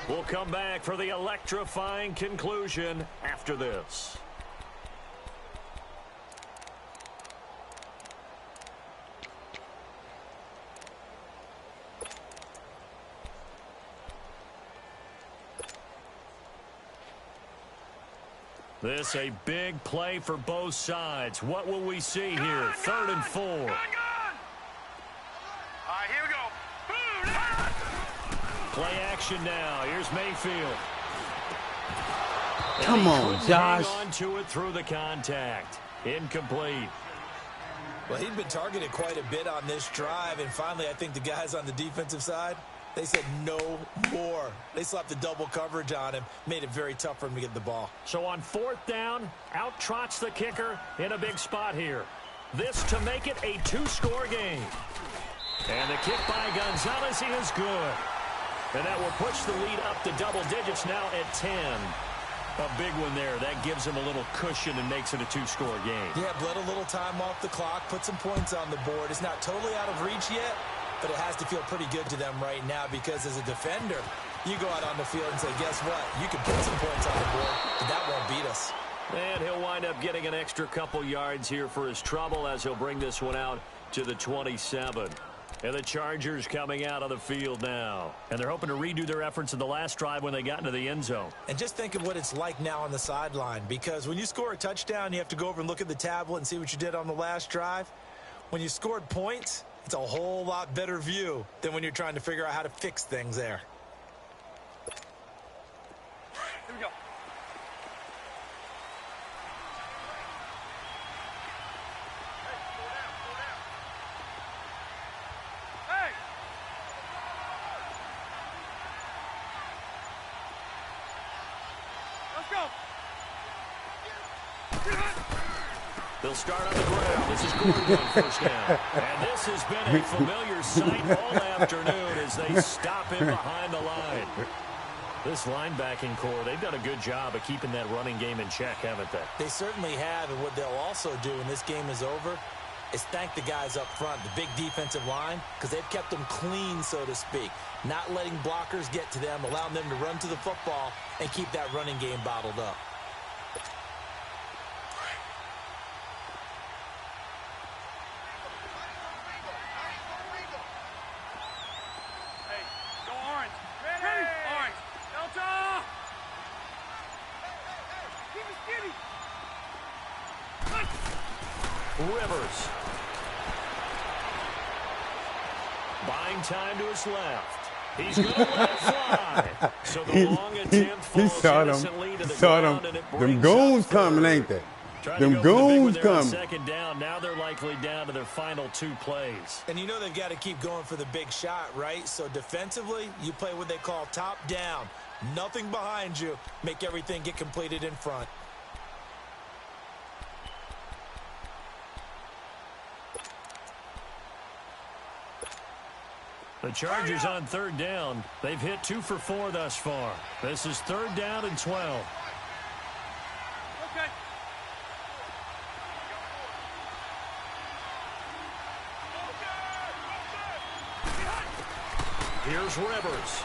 We'll come back for the electrifying conclusion after this. This a big play for both sides. What will we see here? 3rd and 4. All right, here we go. Play action now. Here's Mayfield. Come on, Josh. Hang on to it through the contact. Incomplete. Well, he'd been targeted quite a bit on this drive, and finally I think the guys on the defensive side, they said no more. They slapped the double coverage on him, made it very tough for him to get the ball. So on 4th down, out trots the kicker in a big spot here. This to make it a 2-score game. And the kick by Gonzalez is good. And that will push the lead up to double digits now at 10. A big one there. That gives him a little cushion and makes it a 2-score game. Yeah, bled a little time off the clock, put some points on the board. It's not totally out of reach yet, but it has to feel pretty good to them right now because as a defender, you go out on the field and say, guess what? You can put some points on the board, but that won't beat us. And he'll wind up getting an extra couple yards here for his trouble as he'll bring this one out to the 27. And the Chargers coming out on the field now. And they're hoping to redo their efforts in the last drive when they got into the end zone. And just think of what it's like now on the sideline, because when you score a touchdown, you have to go over and look at the tablet and see what you did on the last drive. When you scored points, it's a whole lot better view than when you're trying to figure out how to fix things there. Here we go. Hey! Let's go! They'll start on the ground. This is Gordon on 1st down. And this has been a familiar sight all afternoon as they stop him behind the line. This linebacking core, they've done a good job of keeping that running game in check, haven't they? They certainly have, and what they'll also do when this game is over is thank the guys up front, the big defensive line, because they've kept them clean, so to speak, not letting blockers get to them, allowing them to run to the football and keep that running game bottled up. Hey, go orange. Ready? Orange. Delta! Keep it skinny. Rivers. Buying time to his left. He's going to let it fly. So the long attempt falls innocently to the ground, and it brings Them goons coming, ain't they? Them goons coming. 2nd down. Now they're likely down to their final 2 plays. And you know they've got to keep going for the big shot, right? So defensively, you play what they call top down. Nothing behind you. Make everything get completed in front. The Chargers on third down. They've hit 2 for 4 thus far. This is 3rd down and 12. Okay. Here's Rivers.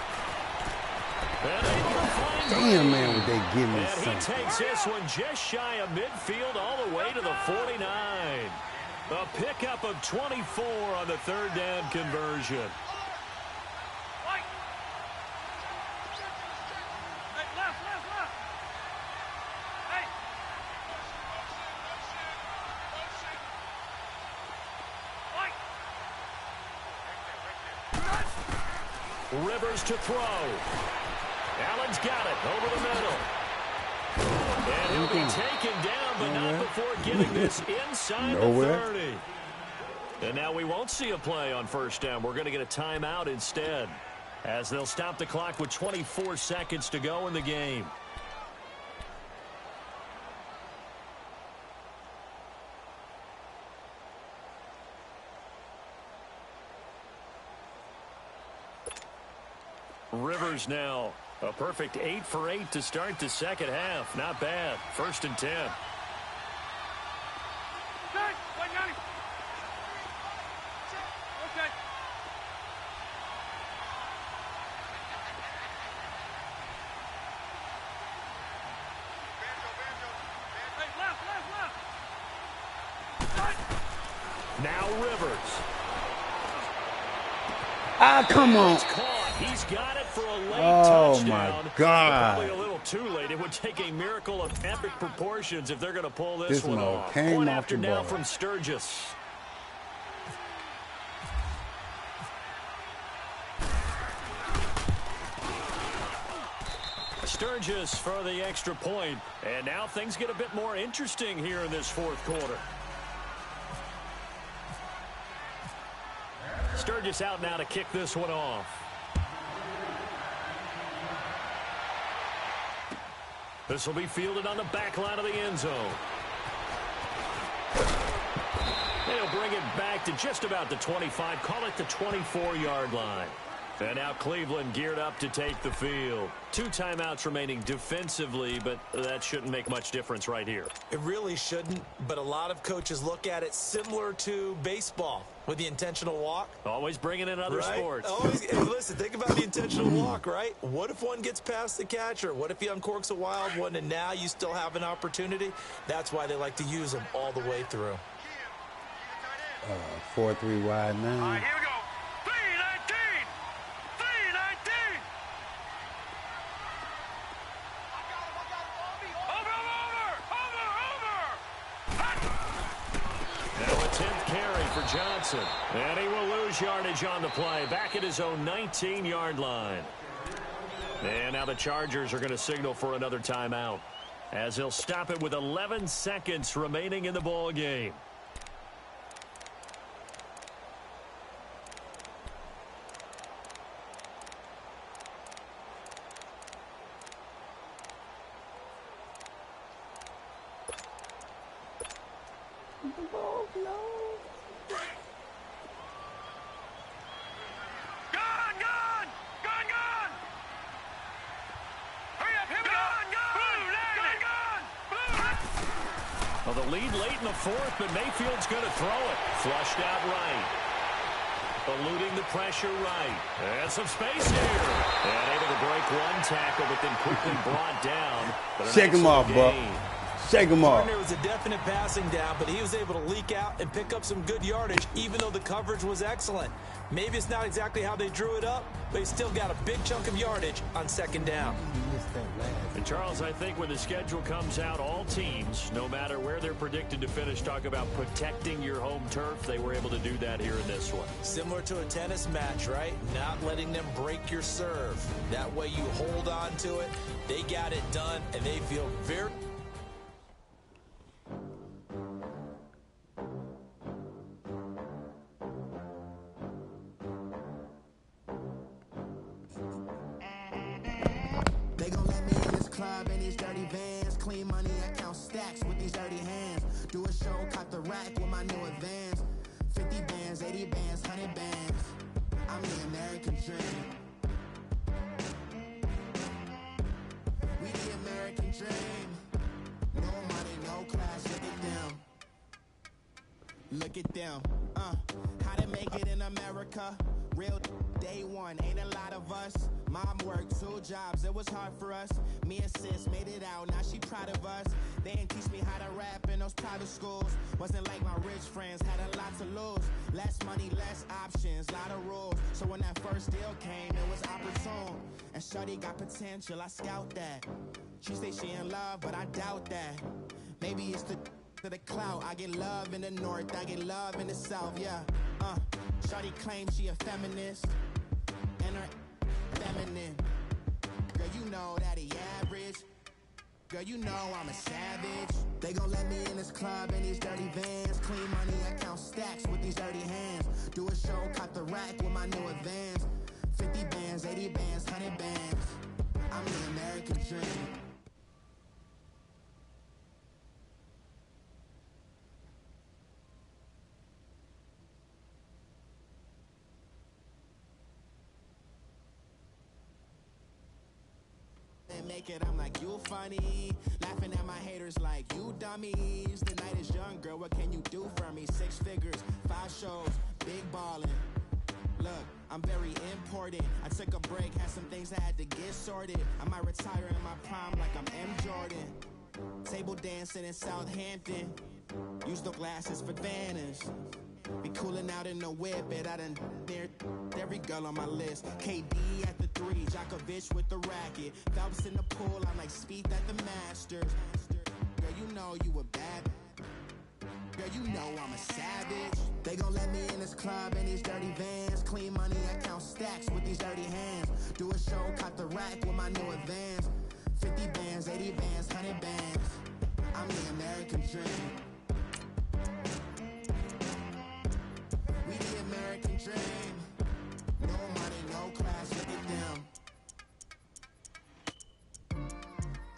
And able to find Damn, man, would they give me and he something? takes this one just shy of midfield all the way to the 49. A pickup of 24 on the 3rd down conversion. Right. Hey, left. Hey. Right. Rivers to throw. Allen's got it over the middle. And he'll be taken down, but not before getting this inside the 30. And now we won't see a play on 1st down. We're going to get a timeout instead, as they'll stop the clock with 24 seconds to go in the game. Rivers now a perfect 8 for 8 to start the second half. Not bad. 1st and 10. Okay. Wait, Johnny. Okay. Hey, left. Right. Now Rivers. Ah, come on. It's caught. He's got it for a late Oh, touchdown. my God. Probably a little too late. It would take a miracle of epic proportions if they're going to pull this one mo off. came Point off after the now ball. from Sturgis. Sturgis for the extra point. And now things get a bit more interesting here in this 4th quarter. Sturgis out now to kick this one off. This will be fielded on the back line of the end zone. They'll bring it back to just about the 25, call it the 24-yard line. And now Cleveland geared up to take the field. 2 timeouts remaining defensively, but that shouldn't make much difference right here. It really shouldn't, but a lot of coaches look at it similar to baseball with the intentional walk. Always bringing in other Right? sports. Always, hey, listen, think about the intentional walk, right? What if one gets past the catcher? What if he uncorks a wild one and now you still have an opportunity? That's why they like to use them all the way through. 4-3 wide All right, 9. here we go. 319. 319. Over. Now a 10th carry for Johnson. And he will lose yardage on the play. Back at his own 19-yard line. And now the Chargers are going to signal for another timeout, as they'll stop it with 11 seconds remaining in the ball game. Well, the lead late in the 4th, but Mayfield's going to throw it. Flushed out right. Eluding the pressure right. And some space here. And able to break one tackle, but then quickly brought down. Shake him off, Buck. Shake him off. There was a definite passing down, but he was able to leak out and pick up some good yardage, even though the coverage was excellent. Maybe it's not exactly how they drew it up, but he still got a big chunk of yardage on 2nd down. And Charles, I think when the schedule comes out, all teams, no matter where they're predicted to finish, talk about protecting your home turf. They were able to do that here in this one. Similar to a tennis match, right? Not letting them break your serve. That way you hold on to it. They got it done, and they feel very... They gon' let me in this club in these dirty vans. Clean money, I count stacks with these dirty hands. Do a show, cop the rack with my new advance. 50 bands, 80 bands, 100 bands. I'm millionaire, American dream. We the American dream. No money, no class, look at them. Look at them. How to make it in America? Real day one, ain't a lot of us. Mom worked 2 jobs, it was hard for us. Me and sis made it out, now she proud of us. They didn't teach me how to rap in those private schools. Wasn't like my rich friends, had a lot to lose. Less money, less options, lot of rules. So when that first deal came, it was opportune. And shorty got potential, I scout that. She say she in love, but I doubt that. Maybe it's the clout. I get love in the north, I get love in the south, yeah. Shorty claims she a feminist, and her feminine. Girl, you know that he average. Girl, you know I'm a savage. They gon' let me in this club in these dirty vans. Clean money, I count stacks with these dirty hands. Do a show, caught the rack with my new advance. 50 bands, 80 bands, 100 bands. I'm the American dream. Make it, I'm like, you funny. Laughing at my haters like, you dummies. The night is young, girl, what can you do for me? 6 figures, 5 shows, big ballin'. Look, I'm very important. I took a break, had some things I had to get sorted. I might retire in my prime like I'm M. Jordan. Table dancing in Southampton. Use the glasses for Vannas. Be cooling out in the whip, and I done near every girl on my list. KD at the 3, Djokovic with the racket. Phelps in the pool, I'm like Speed at the Masters. Girl, you know you a bad. Girl, you know I'm a savage. They gon' let me in this club in these dirty vans. Clean money, I count stacks with these dirty hands. Do a show, caught the rack with my new advance. 50 bands, 80 bands, 100 bands. I'm the American dream. We the American dream. No money, no class, look at them.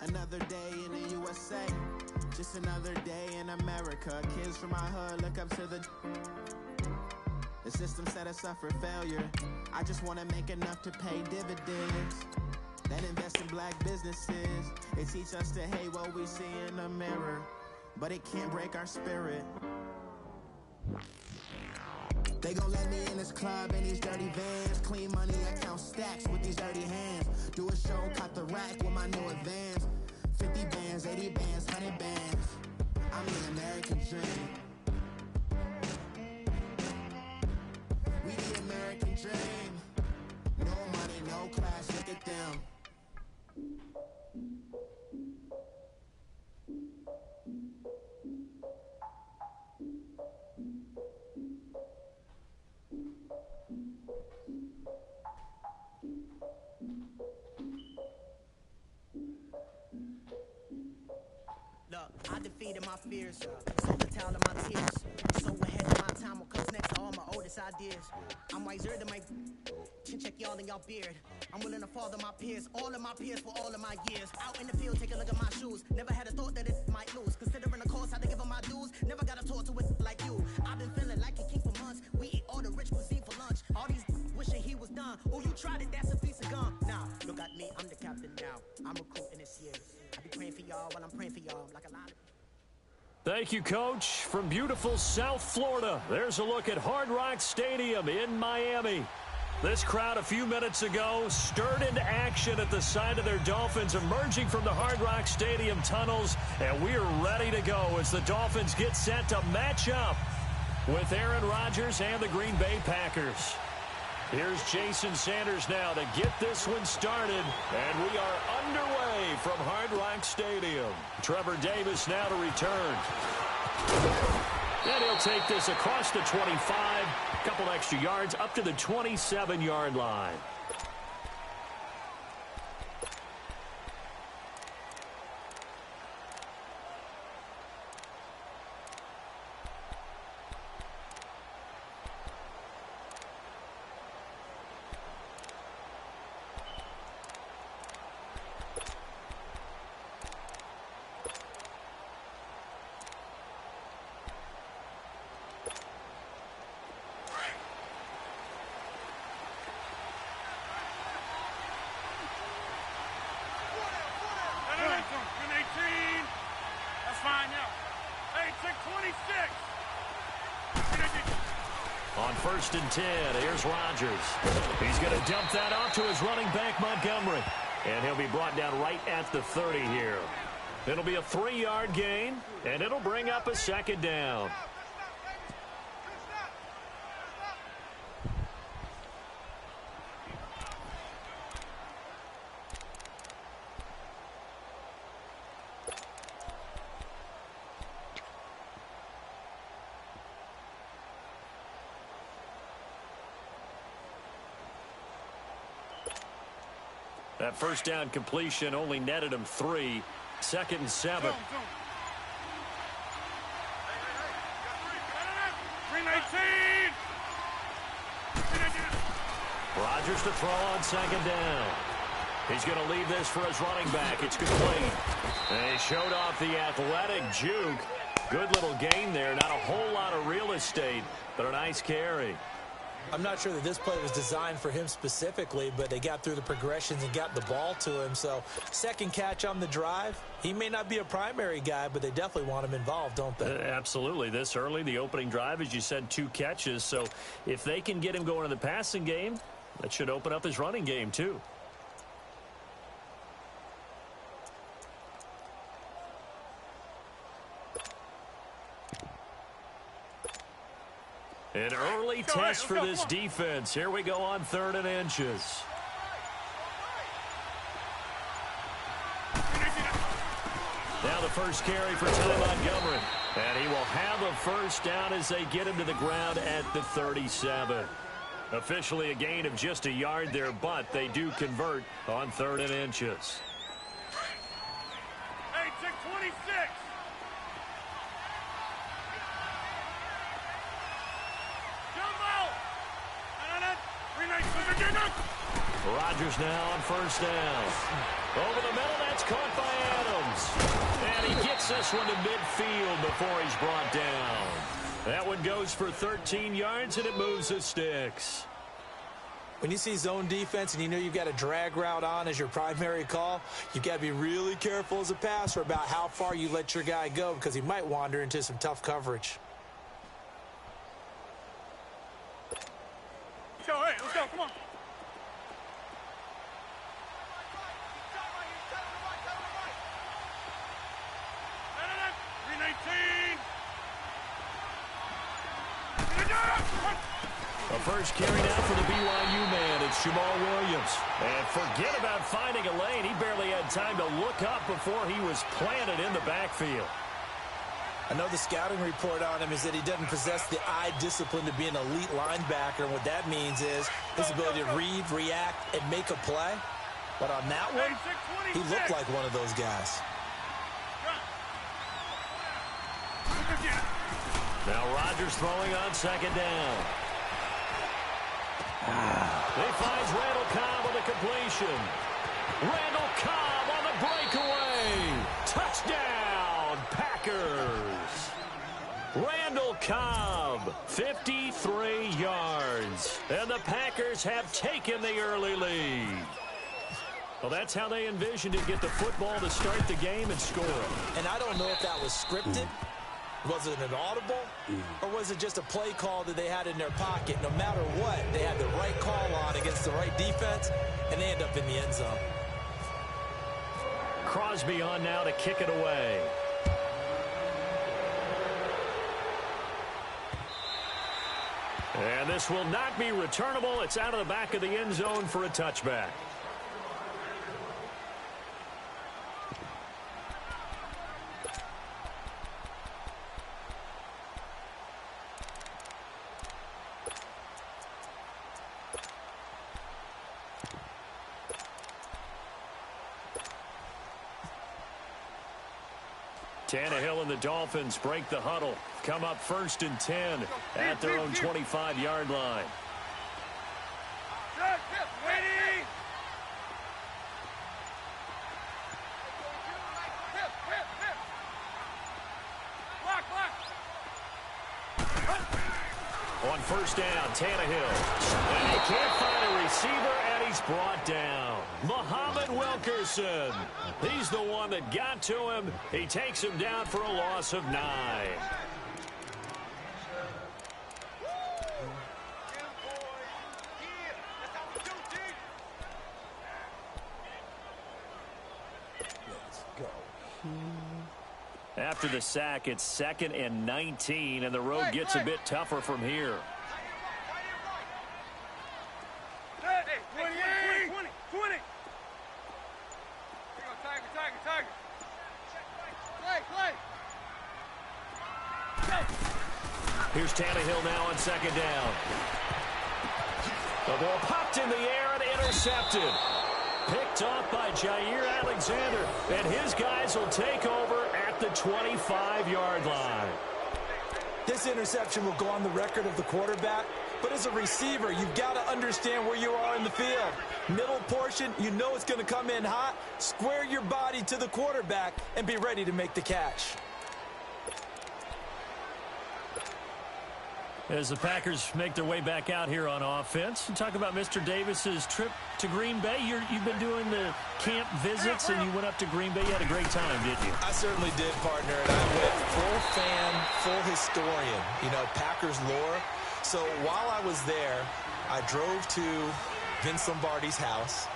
Another day in the USA. Just another day in America. Kids from my hood look up to the system set us up for failure. I just wanna make enough to pay dividends. Then invest in black businesses. They teach us to hate what we see in the mirror, but it can't break our spirit. They gon' let me in this club in these dirty vans. Clean money, I count stacks with these dirty hands. Do a show, caught the rack with my new advance. 50 bands, 80 bands, 100 bands. I'm the American dream. We the American dream. No money, no class, look at them. I defeated my fears, sold the towel of my tears. So ahead of my time, what comes next to all my oldest ideas. I'm wiser than my check y'all in y'all beard. I'm willing to father my peers, all of my peers for all of my years. Out in the field, take a look at my shoes. Never had a thought that it might lose. Considering the cost, I had to give them my dues. Never got a talk to it like you. I've been feeling like a king for months. We eat all the rich cuisine for lunch. All these wishing he was done. Oh, you tried it, that's a piece of gum. Now, look at me, I'm the captain now. I'm recruiting this year. I be praying for y'all while I'm praying for y'all. Like a lot of... Thank you, Coach. From beautiful South Florida, there's a look at Hard Rock Stadium in Miami. This crowd a few minutes ago stirred into action at the side of their Dolphins emerging from the Hard Rock Stadium tunnels, and we're ready to go as the Dolphins get set to match up with Aaron Rodgers and the Green Bay Packers. Here's Jason Sanders now to get this one started, and we are underway from Hard Rock Stadium. Trevor Davis now to return. And he'll take this across the 25, a couple extra yards up to the 27-yard line. 1st and 10. Here's Rodgers. He's going to dump that off to his running back, Montgomery. And he'll be brought down right at the 30 here. It'll be a 3-yard gain, and it'll bring up a 2nd down. That 1st down completion only netted him 3. 2nd and 7. 319. Rodgers to throw on 2nd down. He's going to leave this for his running back. It's complete. And he showed off the athletic juke. Good little gain there. Not a whole lot of real estate, but a nice carry. I'm not sure that this play was designed for him specifically, but they got through the progressions and got the ball to him. So 2nd catch on the drive. He may not be a primary guy, but they definitely want him involved, don't they? Absolutely. This early, the opening drive, as you said, 2 catches. So if they can get him going in the passing game, that should open up his running game too. An early test for this defense. Here we go on 3rd and inches. Now the first carry for Ty Montgomery. And he will have a 1st down as they get him to the ground at the 37. Officially a gain of just a yard there, but they do convert on 3rd and inches. Hey, check 26. Rodgers now on 1st down. Over the middle, that's caught by Adams. And he gets this one to midfield before he's brought down. That one goes for 13 yards, and it moves the sticks. When you see zone defense and you know you've got a drag route on as your primary call, you've got to be really careful as a passer about how far you let your guy go because he might wander into some tough coverage. Let's go, hey, let's go, come on. A first carry now for the BYU man. It's Jamal Williams. And forget about finding a lane. He barely had time to look up before he was planted in the backfield. I know the scouting report on him is that he doesn't possess the eye discipline to be an elite linebacker. And what that means is his ability to read, react, and make a play. But on that one, he looked like one of those guys. Now Rodgers throwing on 2nd down. He finds Randall Cobb on the completion. Randall Cobb on the breakaway. Touchdown, Packers. Randall Cobb, 53 yards. And the Packers have taken the early lead. Well, that's how they envisioned it. Get the football to start the game and score. And I don't know if that was scripted. Was it an audible, or was it just a play call that they had in their pocket? No matter what, they had the right call on against the right defense, and they end up in the end zone. Crosby on now to kick it away. And this will not be returnable. It's out of the back of the end zone for a touchback. Tannehill and the Dolphins break the huddle. Come up 1st and 10 at their own 25-yard line. On 1st down, Tannehill. And he can't find a receiver, and he's brought down. Muhammad Wilkerson. He's the one that got to him. He takes him down for a loss of 9. After the sack, it's 2nd and 19, and the road gets a bit tougher from here. 20. Here's Tannehill now on 2nd down. The ball popped in the air and intercepted. Picked off by Jair Alexander, and his guys will take over at the 25-yard line. This interception will go on the record of the quarterback, but as a receiver, you've got to understand where you are in the field. Middle portion, you know it's going to come in hot. Square your body to the quarterback and be ready to make the catch. As the Packers make their way back out here on offense, talk about Mr. Davis's trip to Green Bay. You've been doing the camp visits, and you went up to Green Bay. You had a great time, didn't you? I certainly did, partner, and I went full fan, full historian, Packers lore. So while I was there, I drove to Vince Lombardi's house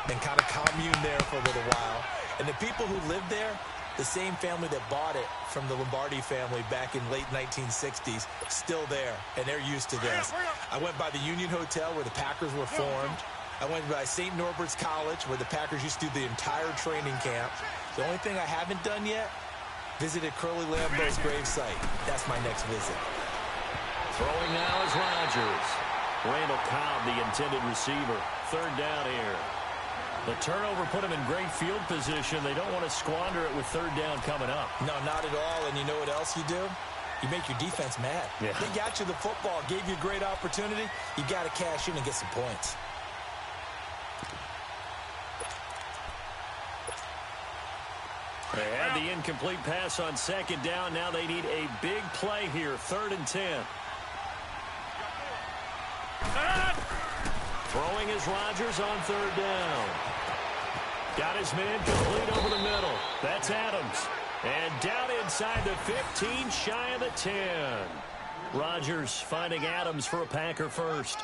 and kind of communed there for a little while. And the people who lived there, the same family that bought it from the Lombardi family back in late 1960s, still there, and they're used to this. I went by the Union Hotel where the Packers were formed. I went by St. Norbert's College where the Packers used to do the entire training camp. The only thing I haven't done yet, visited Curly Lambeau's gravesite. That's my next visit. Throwing now is Rodgers. Randall Cobb, the intended receiver. 3rd down here. The turnover put them in great field position. They don't want to squander it with 3rd down coming up. No, not at all. And you know what else you do? You make your defense mad. Yeah. They got you the football, gave you a great opportunity. You got to cash in and get some points. They had the incomplete pass on 2nd down. Now they need a big play here. 3rd and 10. Throwing is Rodgers on 3rd down. Got his man complete over the middle. That's Adams. And down inside the 15, shy of the 10. Rodgers finding Adams for a Packer first.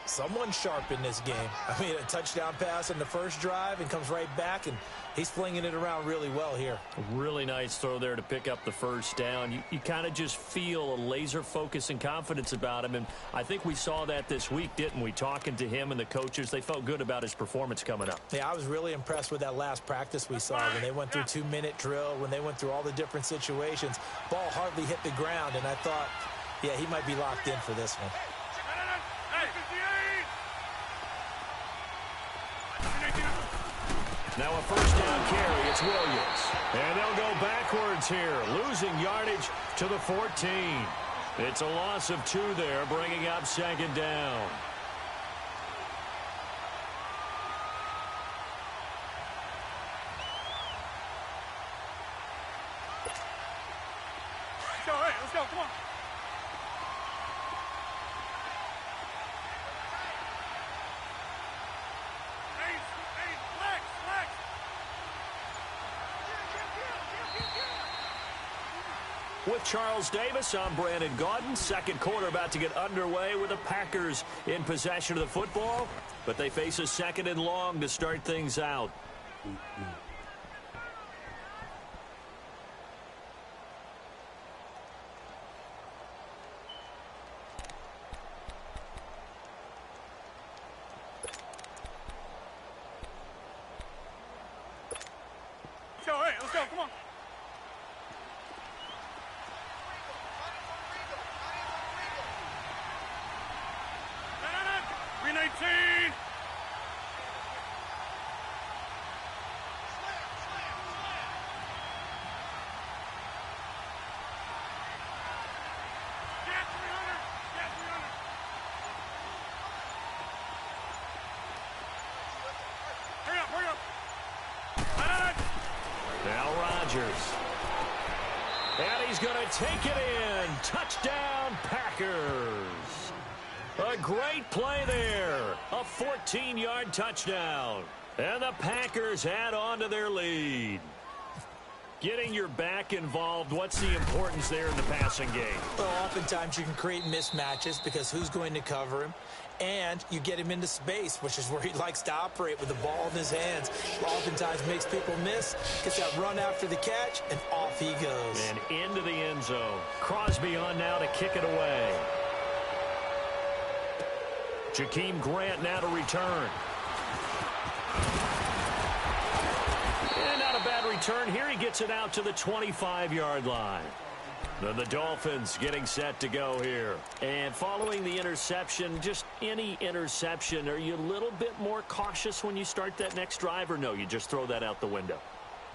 Someone sharp in this game. I mean, a touchdown pass on the first drive and comes right back, and he's flinging it around really well here. A really nice throw there to pick up the 1st down. You kind of just feel a laser focus and confidence about him, and I think we saw that this week, didn't we? Talking to him and the coaches, they felt good about his performance coming up. Yeah, I was really impressed with that last practice we saw when they went through 2-minute drill, when they went through all the different situations. Ball hardly hit the ground, and I thought, yeah, he might be locked in for this one. Now a 1st down carry. It's Williams. And they'll go backwards here, losing yardage to the 14. It's a loss of 2 there, bringing up 2nd down. Let's go, come on. With Charles Davis, I'm Brandon Gaudin. 2nd quarter about to get underway with the Packers in possession of the football, but they face a 2nd and long to start things out. Let's go, come on. Green 18. Hurry up. Now Rodgers. And he's going to take it in. Touchdown, Packers. A great play there. A 14-yard touchdown. And the Packers add on to their lead. Getting your back involved, what's the importance there in the passing game? Well, oftentimes you can create mismatches because who's going to cover him? And you get him into space, which is where he likes to operate with the ball in his hands. Oftentimes makes people miss, gets that run after the catch, and off he goes. And into the end zone. Crosby on now to kick it away. Jakeem Grant now to return. And not a bad return here. He gets it out to the 25-yard line. Then the Dolphins getting set to go here. And following the interception, just any interception, are you a little bit more cautious when you start that next drive, or no, you just throw that out the window?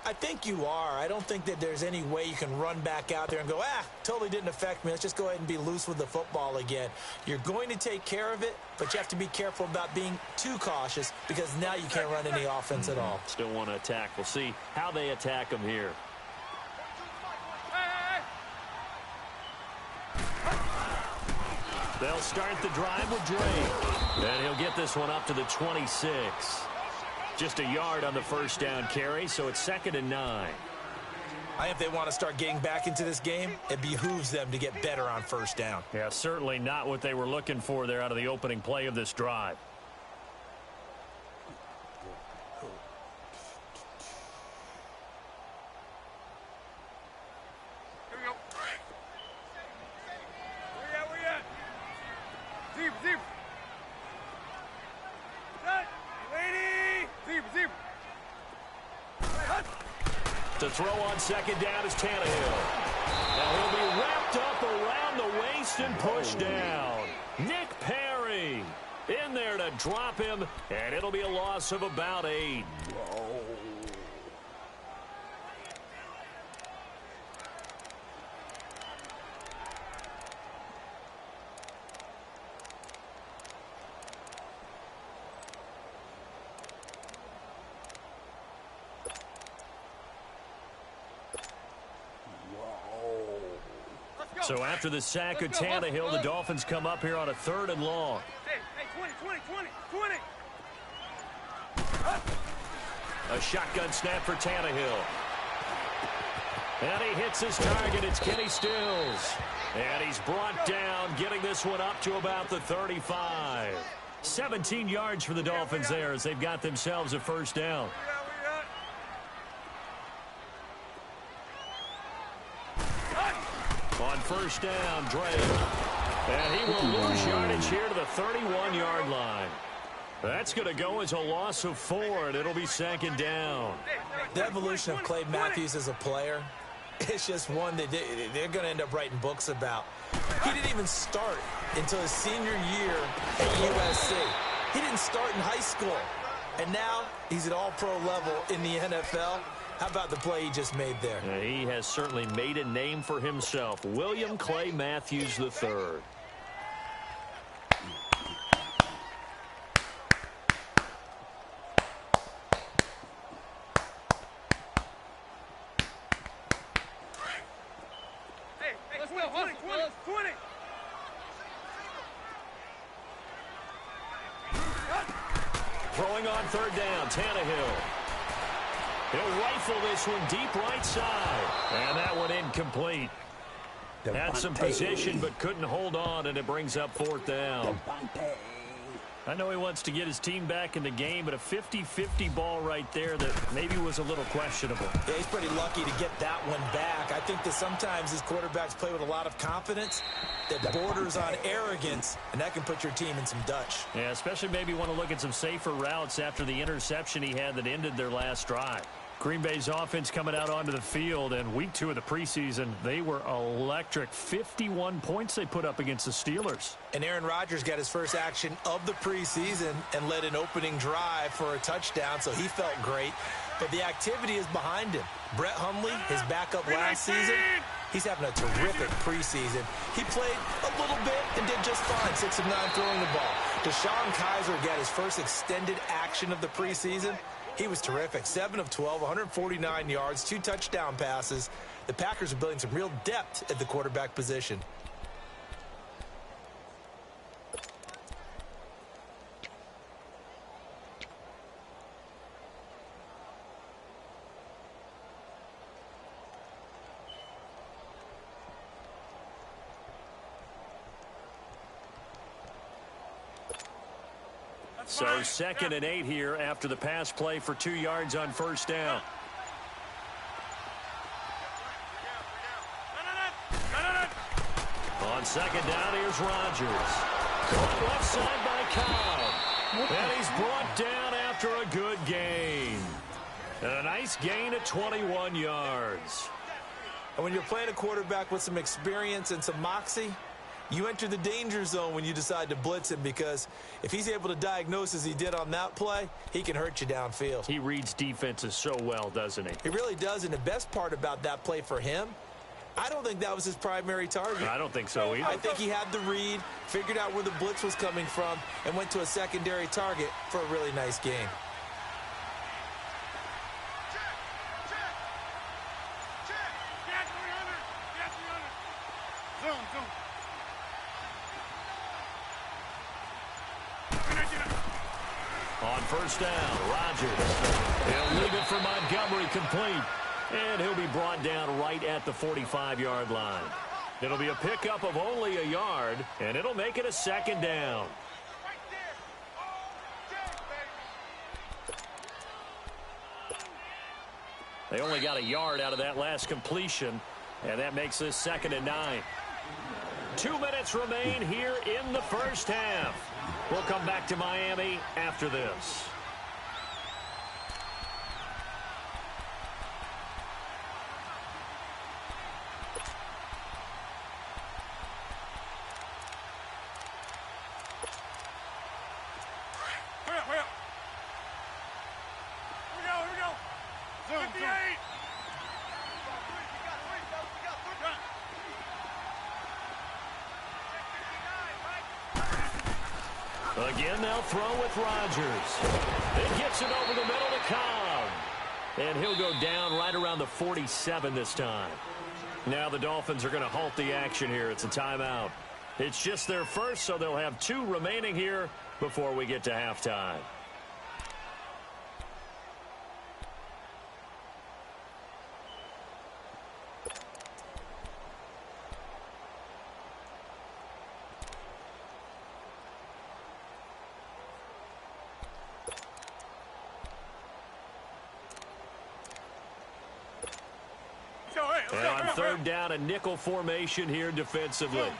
I think you are. I don't think that there's any way you can run back out there and go, totally didn't affect me. Let's just go ahead and be loose with the football again. You're going to take care of it, but you have to be careful about being too cautious because now you can't run any offense at all. Still want to attack. We'll see how they attack them here. They'll start the drive with Drake. And he'll get this one up to the 26. Just a yard on the first down carry, so it's 2nd and 9. I think if they want to start getting back into this game, it behooves them to get better on first down. Yeah, certainly not what they were looking for there out of the opening play of this drive. Here we go. Where you at? Zebra. Set. Lady. Zebra. To throw on 2nd down is Tannehill. Now he'll be wrapped up around the waist and pushed down. Nick Perry in there to drop him, and it'll be a loss of about 8. So after the sack of Tannehill, the Dolphins come up here on a 3rd and long. Hey, 20. A shotgun snap for Tannehill. And he hits his target. It's Kenny Stills. And he's brought down, getting this one up to about the 35. 17 yards for the Dolphins there as they've got themselves a first down. On first down, Drake. And he will lose yardage here to the 31-yard line. That's going to go as a loss of 4, and it'll be 2nd down. The evolution of Clay Matthews as a player, it's just one that they're going to end up writing books about. He didn't even start until his senior year at USC. He didn't start in high school. And now he's at all-pro level in the NFL. How about the play he just made there? Yeah, he has certainly made a name for himself. William Clay Matthews III. Hey, 20. Throwing on 3rd down, Tannehill. He'll rifle this one deep right side. And that one incomplete. Had some position but couldn't hold on, and it brings up 4th down. I know he wants to get his team back in the game, but a 50-50 ball right there that maybe was a little questionable. Yeah, he's pretty lucky to get that one back. I think that sometimes these quarterbacks play with a lot of confidence that borders on arrogance, and that can put your team in some Dutch. Yeah, especially maybe want to look at some safer routes after the interception he had that ended their last drive. Green Bay's offense coming out onto the field, and week 2 of the preseason, they were electric. 51 points they put up against the Steelers. And Aaron Rodgers got his first action of the preseason and led an opening drive for a touchdown, so he felt great. But the activity is behind him. Brett Hundley, his backup last season, he's having a terrific preseason. He played a little bit and did just fine, 6 of 9 throwing the ball. Deshaun Kaiser got his first extended action of the preseason. He was terrific. 7 of 12, 149 yards, 2 touchdown passes. The Packers are building some real depth at the quarterback position. So 2nd and 8 here after the pass play for 2 yards on first down. On 2nd down, here's Rodgers. Caught left side by Cobb. And he's brought down after a good gain. And a nice gain of 21 yards. And when you're playing a quarterback with some experience and some moxie, you enter the danger zone when you decide to blitz him, because if he's able to diagnose as he did on that play, he can hurt you downfield. He reads defenses so well, doesn't he? He really does, and the best part about that play for him, I don't think that was his primary target. I don't think so either. I think he had the read, figured out where the blitz was coming from, and went to a secondary target for a really nice gain. On first down, Rodgers. He'll leave it for Montgomery complete. And he'll be brought down right at the 45-yard line. It'll be a pickup of only a yard, and it'll make it a 2nd down. They only got a yard out of that last completion, and that makes this 2nd and 9. 2 minutes remain here in the first half. We'll come back to Miami after this. Again, they'll throw with Rodgers. It gets it over the middle to Cobb. And he'll go down right around the 47 this time. Now the Dolphins are going to halt the action here. It's a timeout. It's just their first, so they'll have 2 remaining here before we get to halftime. And on 3rd down, a nickel formation here defensively.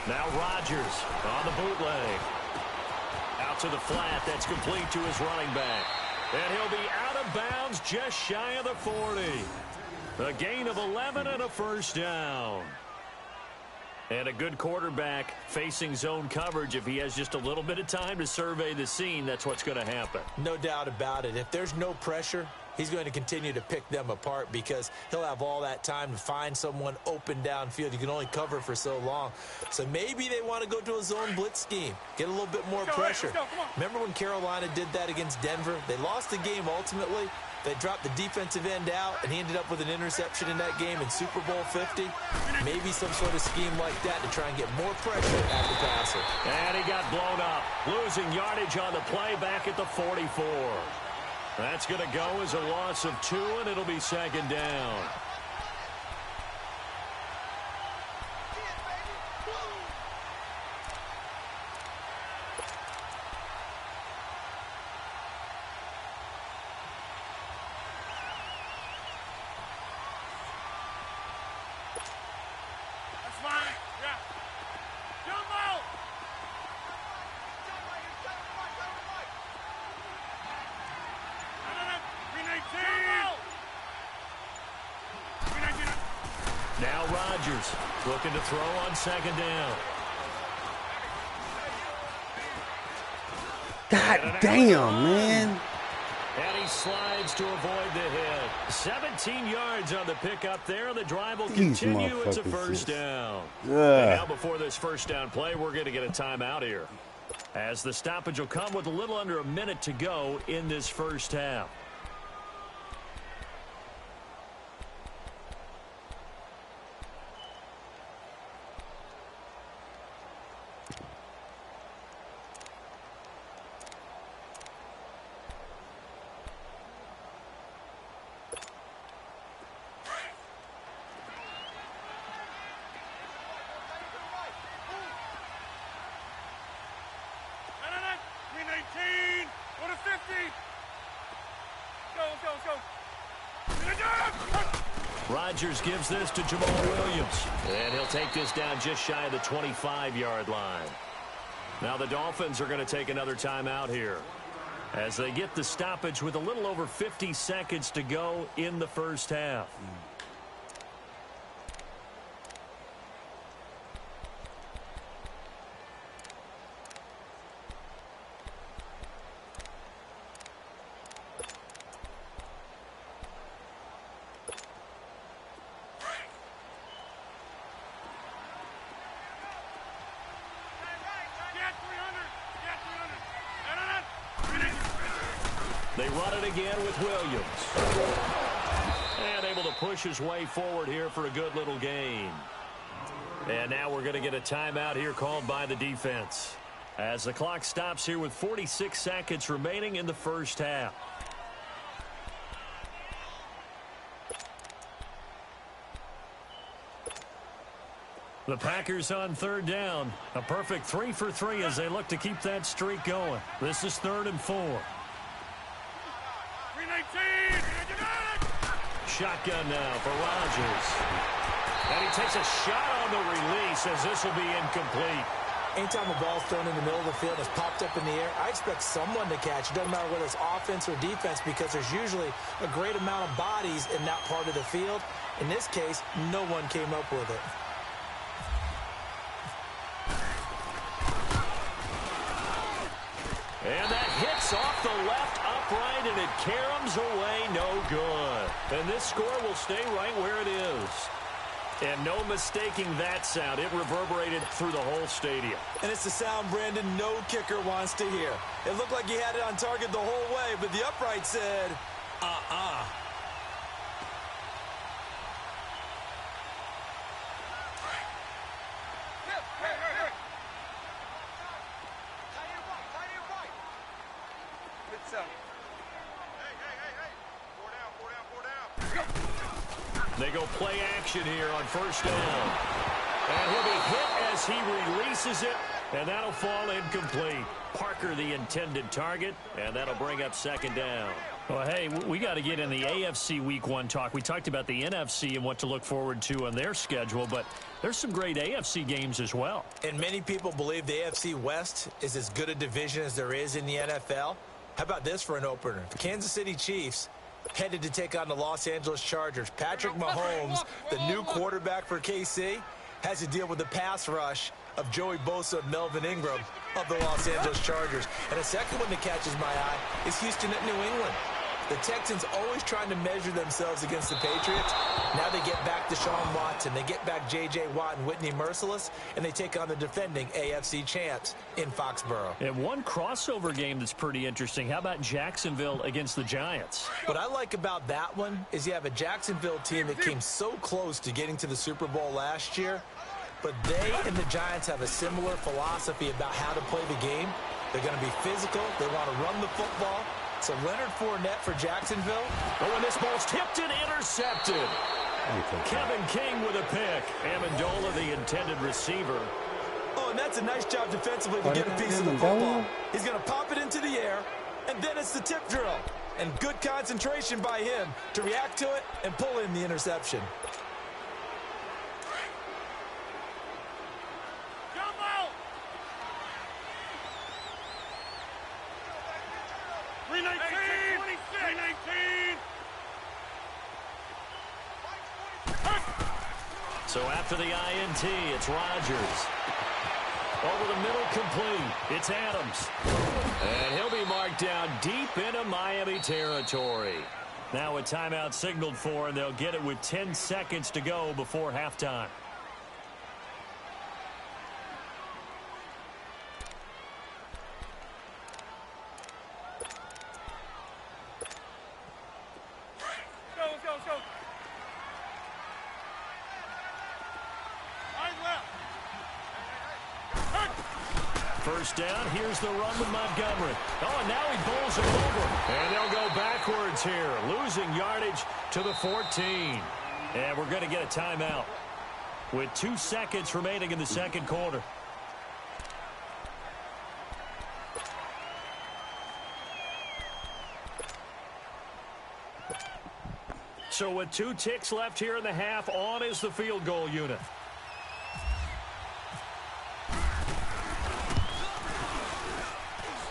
Now Rodgers on the bootleg. Out to the flat. That's complete to his running back. And he'll be out of bounds just shy of the 40. A gain of 11 and a first down. And a good quarterback facing zone coverage. If he has just a little bit of time to survey the scene, that's what's going to happen. No doubt about it. If there's no pressure, he's going to continue to pick them apart, because he'll have all that time to find someone open downfield. You can only cover for so long. So maybe they want to go to a zone blitz scheme, get a little bit more pressure. Remember when Carolina did that against Denver? They lost the game ultimately. They dropped the defensive end out, and he ended up with an interception in that game in Super Bowl 50. Maybe some sort of scheme like that to try and get more pressure at the passer. And he got blown up, losing yardage on the play back at the 44. That's going to go as a loss of 2, and it'll be 2nd down. Now Rodgers looking to throw on 2nd down. God damn, man. And he slides to avoid the hit. 17 yards on the pickup there. The drive will These continue. It's a motherfuckers first just- down. Ugh. And now before this first down play, we're going to get a timeout here, as the stoppage will come with a little under a minute to go in this first half. Rodgers gives this to Jamal Williams. And he'll take this down just shy of the 25-yard line. Now the Dolphins are going to take another timeout here as they get the stoppage with a little over 50 seconds to go in the first half. They run it again with Williams. And able to push his way forward here for a good little gain. And now we're going to get a timeout here called by the defense as the clock stops here with 46 seconds remaining in the first half. The Packers on third down. A perfect 3 for 3 as they look to keep that streak going. This is 3rd and 4. Shotgun now for Rodgers. And he takes a shot on the release as this will be incomplete. Anytime a ball's thrown in the middle of the field and is popped up in the air, I expect someone to catch. It doesn't matter whether it's offense or defense because there's usually a great amount of bodies in that part of the field. In this case, no one came up with it. And that hits off the left upright, and it caroms away, no good. And this score will stay right where it is. And no mistaking that sound. It reverberated through the whole stadium. And it's the sound Brandon no kicker wants to hear. It looked like he had it on target the whole way, but the upright said, They go play action here on first down. And he'll be hit as he releases it, and that'll fall incomplete. Parker the intended target, and that'll bring up second down. Well, hey, we got to get in the AFC Week 1 talk. We talked about the NFC and what to look forward to on their schedule, but there's some great AFC games as well. And many people believe the AFC West is as good a division as there is in the NFL. How about this for an opener? The Kansas City Chiefs headed to take on the Los Angeles Chargers. Patrick Mahomes, the new quarterback for KC, has to deal with the pass rush of Joey Bosa and Melvin Ingram of the Los Angeles Chargers. And a second one that catches my eye is Houston at New England. The Texans always trying to measure themselves against the Patriots. Now they get back Deshaun Watson. They get back J.J. Watt and Whitney Merciless, and they take on the defending AFC champs in Foxborough. And one crossover game that's pretty interesting. How about Jacksonville against the Giants? What I like about that one is you have a Jacksonville team that came so close to getting to the Super Bowl last year, but they and the Giants have a similar philosophy about how to play the game. They're going to be physical. They want to run the football. So Leonard Fournette for Jacksonville. Oh, and this ball's tipped and intercepted. Kevin King with a pick. Amendola, the intended receiver. Oh, and that's a nice job defensively to get a piece of the football. He's going to pop it into the air, and then it's the tip drill. And good concentration by him to react to it and pull in the interception. So after the INT, it's Rodgers. Over the middle, complete. It's Adams. And he'll be marked down deep into Miami territory. Now a timeout signaled for, and they'll get it with 10 seconds to go before halftime. First down, here's the run with Montgomery. Oh, and now he bowls it over. And they'll go backwards here, losing yardage to the 14. And we're going to get a timeout with 2 seconds remaining in the second quarter. So with 2 ticks left here in the half, on is the field goal unit.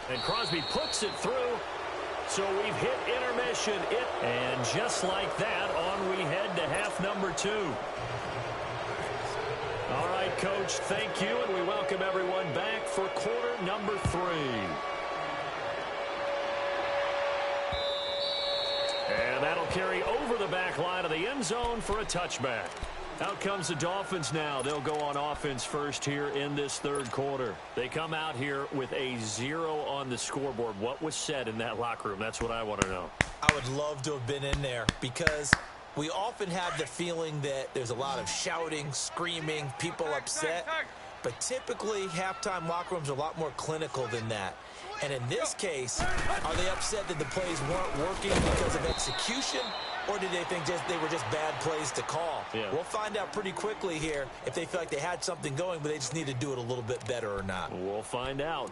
And Crosby puts it through. So we've hit intermission. And just like that, on we head to half number 2. All right, Coach, thank you, and we welcome everyone back for quarter number 3. And that'll carry over the back line of the end zone for a touchback. Out comes the Dolphins now. They'll go on offense first here in this third quarter. They come out here with a 0 on the scoreboard. What was said in that locker room? That's what I want to know. I would love to have been in there because we often have the feeling that there's a lot of shouting, screaming, people upset. But typically, halftime locker rooms are a lot more clinical than that. And in this case, are they upset that the plays weren't working because of execution? Or did they think they were just bad plays to call? Yeah. We'll find out pretty quickly here if they feel like they had something going, but they just need to do it a little bit better or not. We'll find out.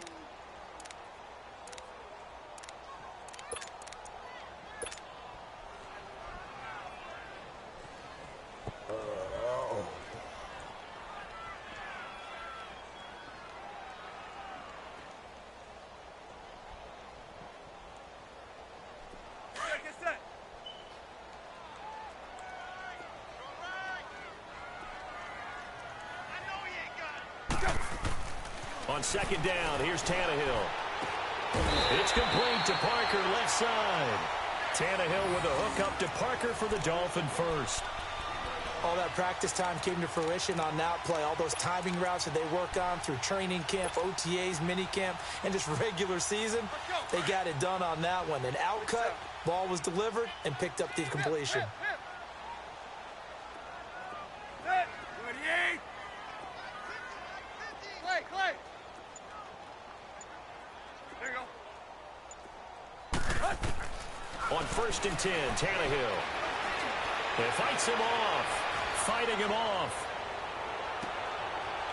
On second down, here's Tannehill. It's complete to Parker, left side. Tannehill with a hook up to Parker for the Dolphin first. All that practice time came to fruition on that play. All those timing routes that they work on through training camp, OTAs, minicamp, and just regular season, they got it done on that one. An outcut, ball was delivered, and picked up the completion. On 1st and 10, Tannehill. He fights him off. Fighting him off.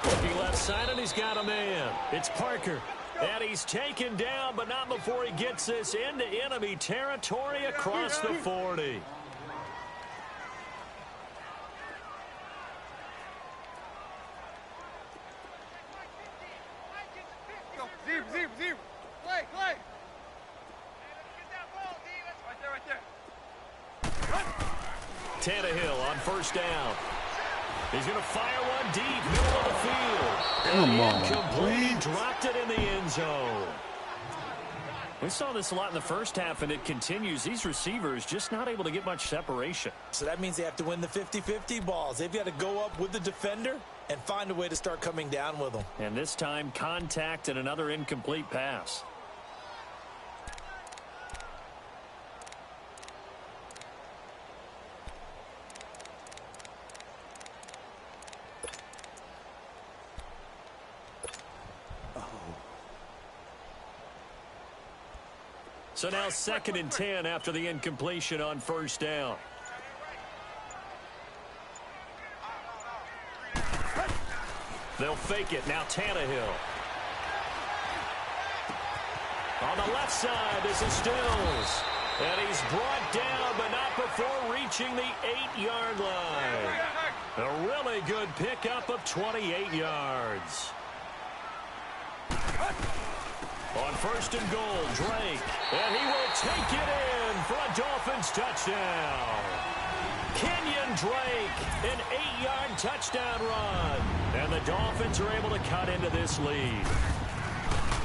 Looking left side, and he's got a man. It's Parker. And he's taken down, but not before he gets this into enemy territory across the 40. Zero. Play. Tannehill on 1st down. He's going to fire one deep, middle of the field. Come on, incomplete, dropped it in the end zone. We saw this a lot in the first half, and it continues. These receivers just not able to get much separation. So that means they have to win the 50-50 balls. They've got to go up with the defender and find a way to start coming down with them. And this time, contact and another incomplete pass. So now 2nd and 10 after the incompletion on 1st down. They'll fake it. Now Tannehill. On the left side, this is Stills. And he's brought down, but not before reaching the 8-yard line. A really good pickup of 28 yards. On 1st and goal, Drake. And he will take it in for a Dolphins touchdown. Kenyon Drake, an 8-yard touchdown run. And the Dolphins are able to cut into this lead.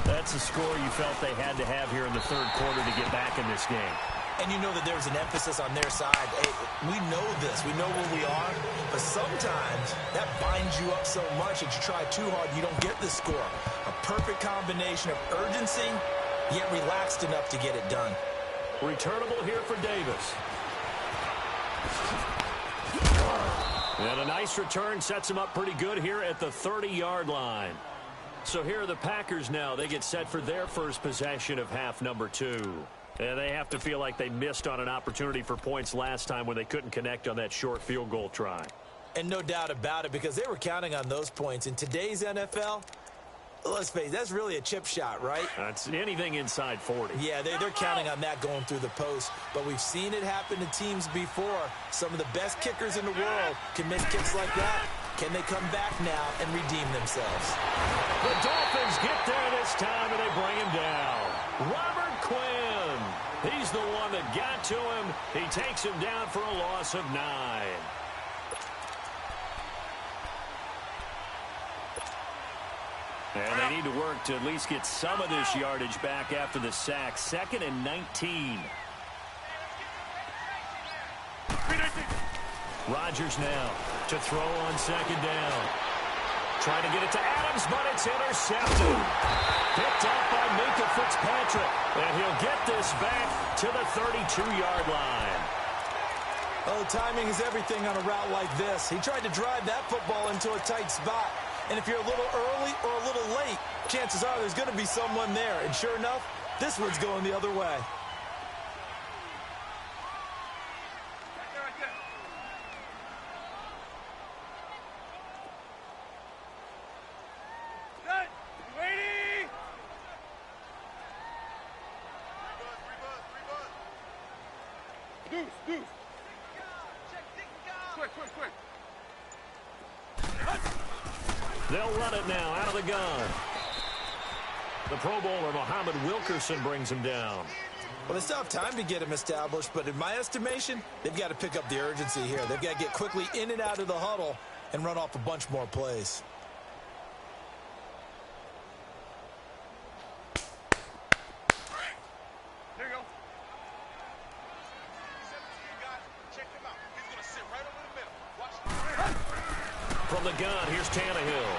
That's a score you felt they had to have here in the third quarter to get back in this game. And you know that there was an emphasis on their side. Hey, we know this. We know where we are. But sometimes that binds you up so much that you try too hard, you don't get the score. A perfect combination of urgency, yet relaxed enough to get it done. Returnable here for Davis. And a nice return sets him up pretty good here at the 30-yard line. So here are the Packers now. They get set for their first possession of half number 2. And they have to feel like they missed on an opportunity for points last time when they couldn't connect on that short field goal try. And no doubt about it, because they were counting on those points. In today's NFL, Let's face it, that's really a chip shot, right? That's anything inside 40. Yeah, they're counting on that going through the post. But we've seen it happen to teams before. Some of the best kickers in the world can miss kicks like that. Can they come back now and redeem themselves? The Dolphins get there this time, and they bring him down. Robert Quinn. He's the one that got to him. He takes him down for a loss of 9. And they need to work to at least get some of this yardage back after the sack. 2nd and 19. Rodgers now to throw on 2nd down. Trying to get it to Adams, but it's intercepted. Picked up by Minka Fitzpatrick. And he'll get this back to the 32-yard line. Oh, timing is everything on a route like this. He tried to drive that football into a tight spot. And if you're a little early or a little late, chances are there's going to be someone there. And sure enough, this one's going the other way. They'll run it now out of the gun. The Pro Bowler, Muhammad Wilkerson, brings him down. Well, they still have time to get him established, but in my estimation, they've got to pick up the urgency here. They've got to get quickly in and out of the huddle and run off a bunch more plays. There you go. From the gun, here's Tannehill.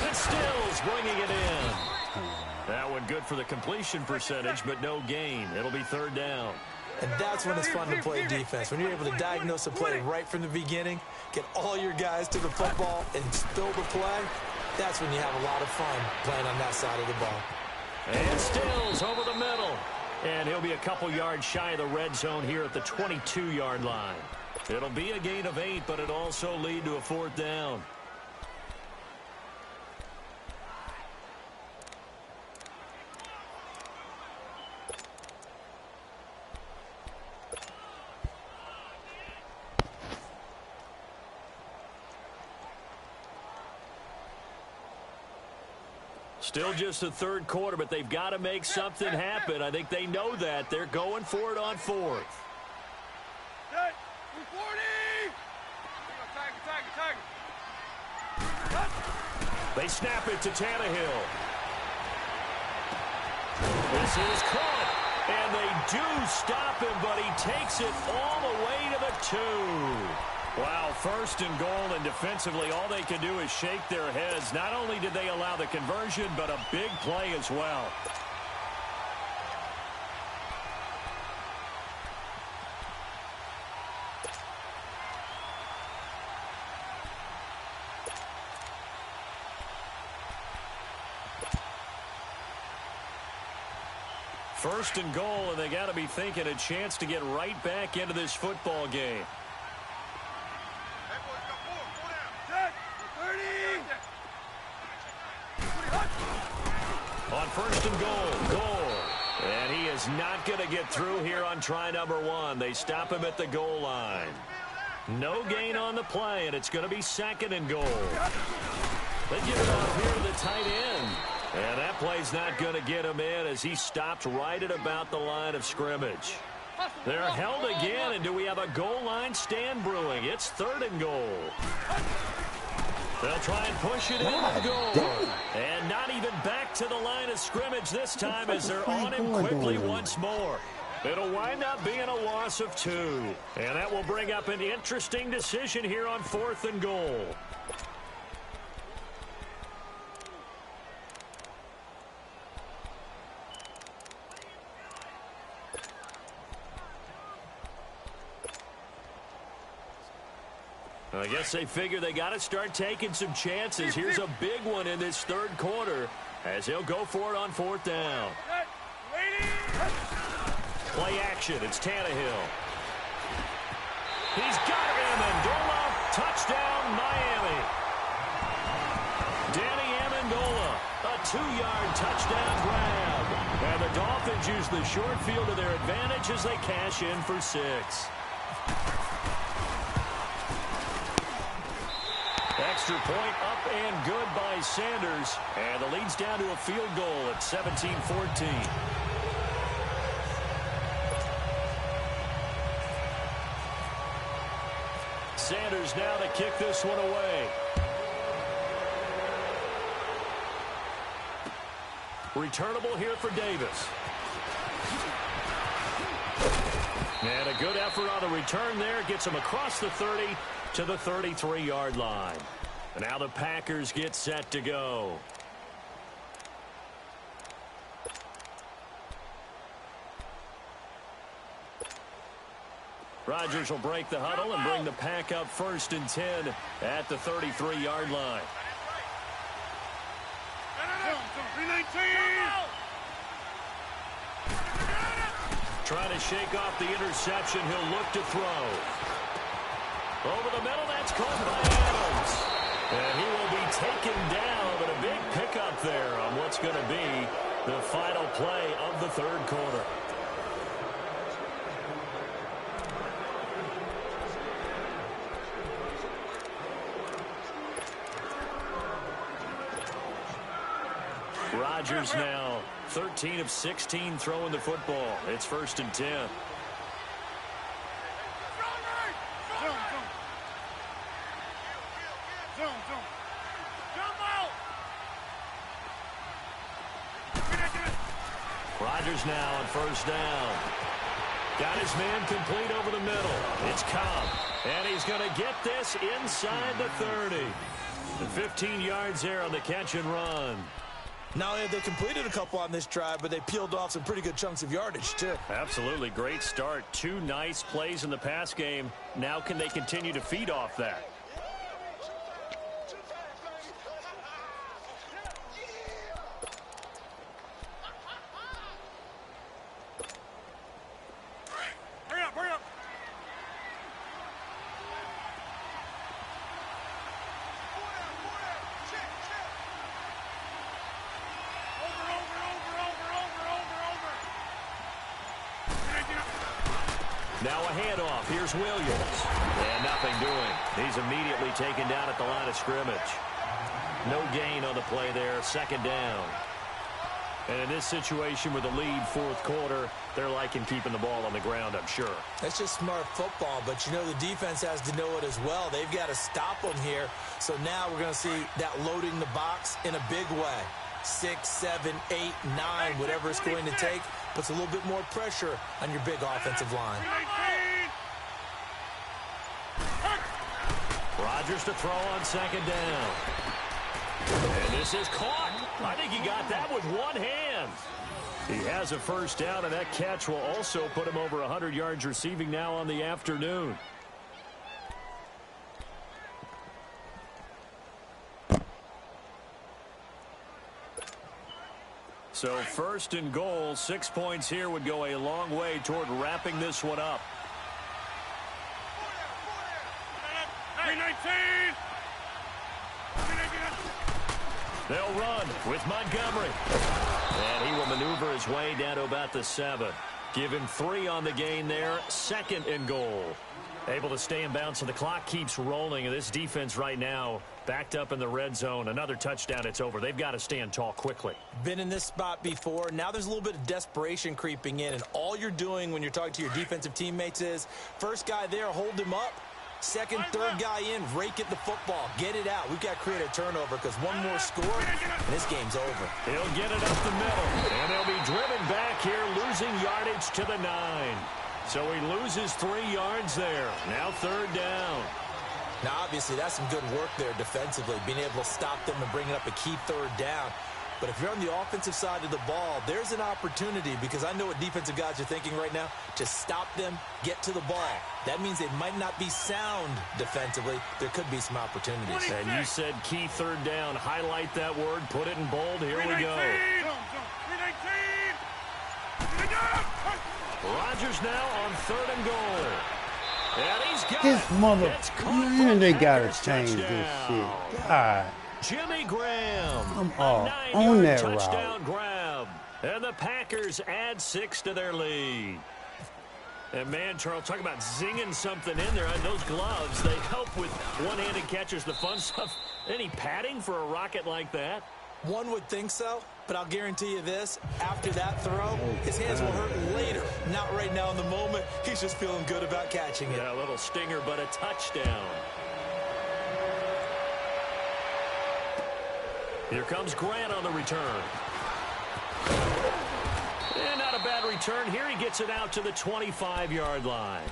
And Stills bringing it in. That one good for the completion percentage, but no gain. It'll be 3rd down. And that's when it's fun to play defense. When you're able to diagnose a play right from the beginning, get all your guys to the football and spill the play, that's when you have a lot of fun playing on that side of the ball. And Stills over the middle. And he'll be a couple yards shy of the red zone here at the 22-yard line. It'll be a gain of 8, but it'll also lead to a 4th down. Still just the 3rd quarter, but they've got to make something happen. I think they know that. They're going for it on 4th. Set. 240. Tiger. They snap it to Tannehill. This is caught. And they do stop him, but he takes it all the way to the 2. Wow, 1st and goal, and defensively all they can do is shake their heads. Not only did they allow the conversion, but a big play as well. First and goal, and they got to be thinking a chance to get right back into this football game. On 1st and goal. And he is not going to get through here on try number 1. They stop him at the goal line. No gain on the play, and it's going to be 2nd and goal. They give it off here to the tight end. And that play's not going to get him in as he stopped right at about the line of scrimmage. They're held again, and do we have a goal line stand brewing? It's 3rd and goal. They'll try and push it in and goal. And not even back to the line of scrimmage this time as they're on him quickly once more. It'll wind up being a loss of 2. And that will bring up an interesting decision here on 4th and goal. I guess they figure they got to start taking some chances. Here's a big one in this 3rd quarter as he'll go for it on 4th down. Play action. It's Tannehill. He's got Amendola. Touchdown, Miami. Danny Amendola, a 2-yard touchdown grab. And the Dolphins use the short field to their advantage as they cash in for 6. Extra point up and good by Sanders. And the lead's down to a field goal at 17-14. Sanders now to kick this one away. Returnable here for Davis. And a good effort on the return there. Gets him across the 30 to the 33-yard line. And now the Packers get set to go. Rodgers will break the huddle and bring the pack up 1st and 10 at the 33-yard line. Trying to shake off the interception. He'll look to throw. Over the middle, that's caught by Adams. And he will be taken down, but a big pickup there on what's going to be the final play of the 3rd quarter. Rodgers now 13 of 16 throwing the football. It's 1st and 10. Rodgers now on 1st down. Got his man complete over the middle. It's Cobb. And he's going to get this inside the 30. And 15 yards there on the catch and run. Now they completed a couple on this drive, but they peeled off some pretty good chunks of yardage, too. Absolutely. Great start. 2 nice plays in the pass game. Now can they continue to feed off that? Now a handoff. Here's Williams. And nothing doing. He's immediately taken down at the line of scrimmage. No gain on the play there. 2nd down. And in this situation with the lead 4th quarter, they're liking keeping the ball on the ground, I'm sure. That's just smart football, but you know the defense has to know it as well. They've got to stop them here. So now we're going to see that loading the box in a big way. 6, 7, 8, 9, whatever it's going to take, puts a little bit more pressure on your big offensive line. Rodgers to throw on 2nd down. And this is caught. I think he got that with one hand. He has a 1st down, and that catch will also put him over 100 yards receiving now on the afternoon. So 1st and goal, 6 points here would go a long way toward wrapping this one up. 319. They'll run with Montgomery. And he will maneuver his way down to about the 7. Give him 3 on the gain there. 2nd and goal. Able to stay in bounds, so the clock keeps rolling. And this defense right now backed up in the red zone. Another touchdown, it's over. They've got to stand tall quickly. Been in this spot before. Now there's a little bit of desperation creeping in. And all you're doing when you're talking to your defensive teammates is, first guy there, hold him up. 2nd, 3rd guy in, rake at the football. Get it out. We've got to create a turnover because one more score, and this game's over. He'll get it up the middle. And they'll be driven back here, losing yardage to the 9. So he loses 3 yards there. Now 3rd down. Now, obviously, that's some good work there defensively, being able to stop them and bringing up a key 3rd down. But if you're on the offensive side of the ball, there's an opportunity, because I know what defensive guys are thinking right now, to stop them, get to the ball. That means they might not be sound defensively. There could be some opportunities. And you said key 3rd down. Highlight that word. Put it in bold. Here we go. 319. Rodgers now on 3rd and goal. And he's got This mother, it's caught man, for they gotta Packers change touchdown. this shit. God Jimmy Graham. Come A on 9-yard that touchdown route. grab. And the Packers add 6 to their lead. And, man, Charles, talk about zinging something in there. And those gloves, they help with one-handed catches, the fun stuff. Any padding for a rocket like that? One would think so, but I'll guarantee you this. After that throw, his hands will hurt later. Not right now in the moment. He's just feeling good about catching it. Yeah, a little stinger, but a touchdown. Here comes Grant on the return. And not a bad return. Here he gets it out to the 25-yard line.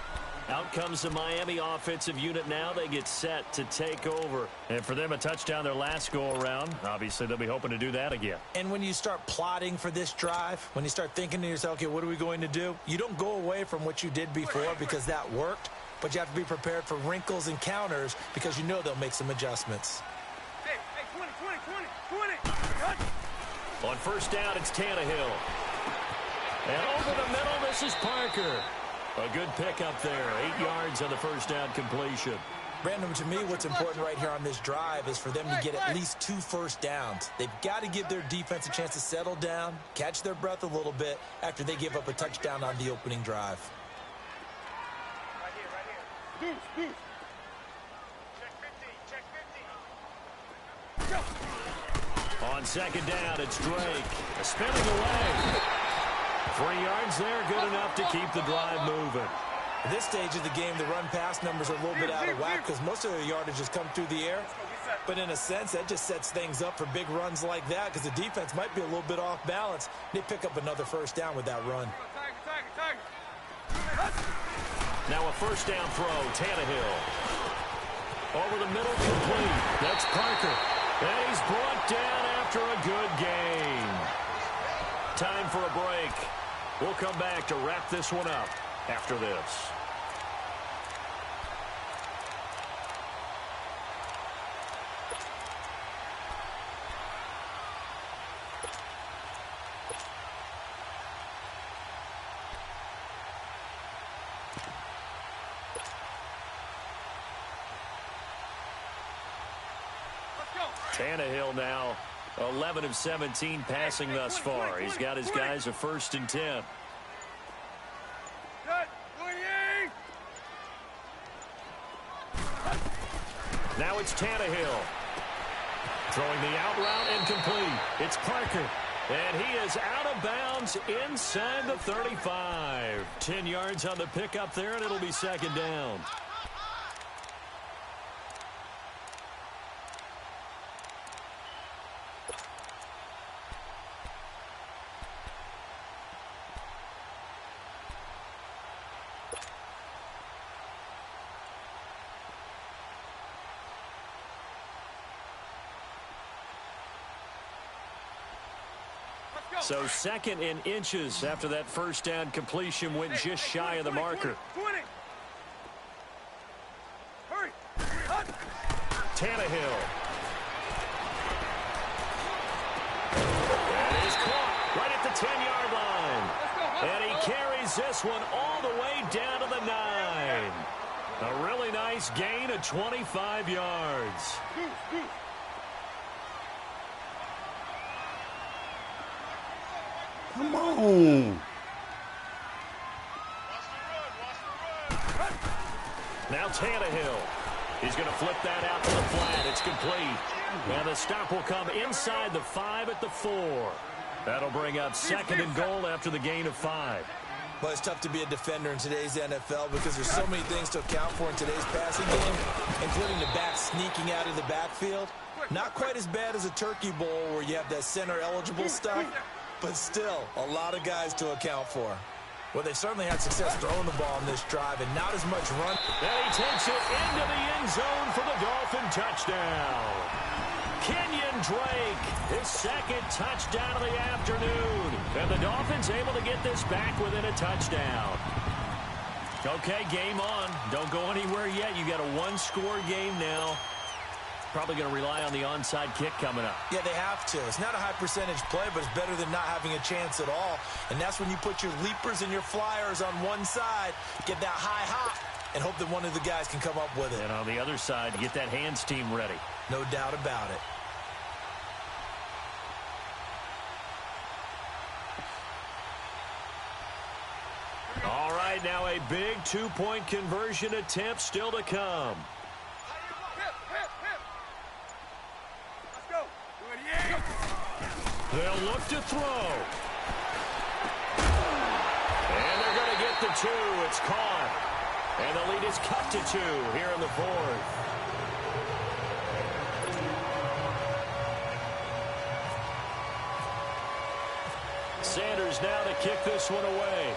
Out comes the Miami offensive unit now. They get set to take over. And for them, a touchdown their last go-around. Obviously, they'll be hoping to do that again. And when you start plotting for this drive, when you start thinking to yourself, okay, what are we going to do? You don't go away from what you did before because that worked, but you have to be prepared for wrinkles and counters because you know they'll make some adjustments. Hey, 20. On first down, it's Tannehill. And over the middle, this is Parker. A good pickup there. 8 yards on the first down completion. Brandon, to me, what's important right here on this drive is for them to get at least 2 first downs. They've got to give their defense a chance to settle down, catch their breath a little bit after they give up a touchdown on the opening drive. Right here. Deuce. Check 50. On second down, it's Drake. Spinning away. 3 yards there, good enough to keep the drive moving. At this stage of the game, the run-pass numbers are a little bit out of whack because most of their yardage has come through the air. But in a sense, that just sets things up for big runs like that because the defense might be a little bit off balance. They pick up another first down with that run. Now a first down throw, Tannehill. Over the middle, complete. That's Parker. And he's brought down after a good gain. Time for a break. We'll come back to wrap this one up after this. Tannehill now 11 of 17 passing thus far. He's got his guys a 1st and 10. Now it's Tannehill. Throwing the out route incomplete. It's Parker. And he is out of bounds inside the 35. 10 yards on the pickup there, and it'll be second down. So 2nd in inches after that first down completion went just shy of the marker. 20. Hurry. Tannehill. And he's caught right at the 10-yard line. And he carries this one all the way down to the 9. A really nice gain of 25 yards. Come on. Now Tannehill. He's going to flip that out to the flat. It's complete. And the stop will come inside the 5 at the 4. That'll bring up 2nd and goal after the gain of 5. Well, it's tough to be a defender in today's NFL because there's so many things to account for in today's passing game, including the back sneaking out of the backfield. Not quite as bad as a turkey bowl where you have that center-eligible stuff, but still a lot of guys to account for. Well, they certainly had success throwing the ball on this drive and not as much run. And he takes it into the end zone for the Dolphin touchdown. Kenyon Drake, his 2nd touchdown of the afternoon. And the Dolphins able to get this back within a touchdown. Okay, game on. Don't go anywhere yet. You got a 1-score game now. Probably going to rely on the onside kick coming up. Yeah, they have to. It's not a high percentage play, but it's better than not having a chance at all. And that's when you put your leapers and your flyers on one side, get that high hop, and hope that one of the guys can come up with it. And on the other side, get that hands team ready. No doubt about it. right, now a big two-point conversion attempt still to come. Let's go. They'll look to throw. And they're going to get the two. It's caught. And the lead is cut to 2 here in the fourth. Sanders now to kick this one away.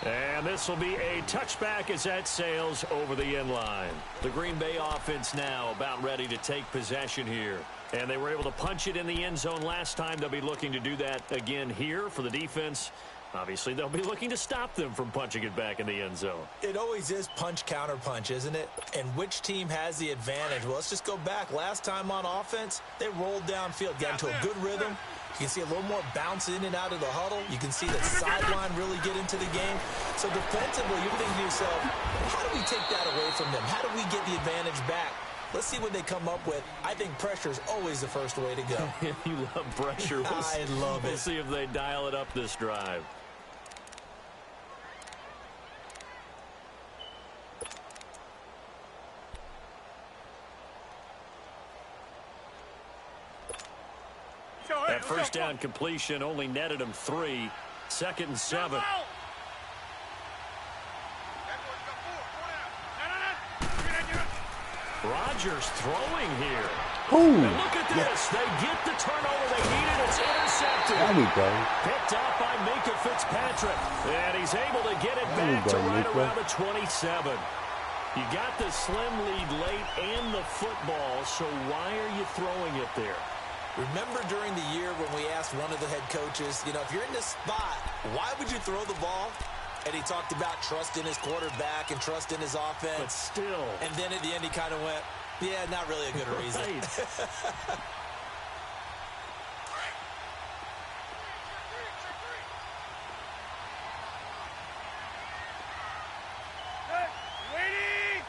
And this will be a touchback as that sails over the end line. The Green Bay offense now about ready to take possession here. And they were able to punch it in the end zone last time. They'll be looking to do that again here for the defense. Obviously, they'll be looking to stop them from punching it back in the end zone. It always is punch, counter punch, isn't it? And which team has the advantage? Well, let's just go back. Last time on offense, they rolled downfield, got into a good rhythm. You can see a little more bounce in and out of the huddle. You can see the sideline really get into the game. So defensively, you're thinking to yourself, how do we take that away from them? How do we get the advantage back? Let's see what they come up with. I think pressure is always the first way to go. You love pressure. I love it. We'll see if they dial it up this drive. That first down completion only netted him 3. 2nd and 7. Rodgers throwing here. Ooh, And look at this. They get the turnover they needed. It's intercepted. there we go. Picked up by Minka Fitzpatrick. And he's able to get it There we back to go, right Minka. around the 27. You got the slim lead late and the football, so why are you throwing it there? Remember during the year when we asked one of the head coaches, you know, if you're in this spot, why would you throw the ball? And he talked about trust in his quarterback and trust in his offense. But still. And then at the end he kind of went, yeah, not really a good reason. Right. Waiting.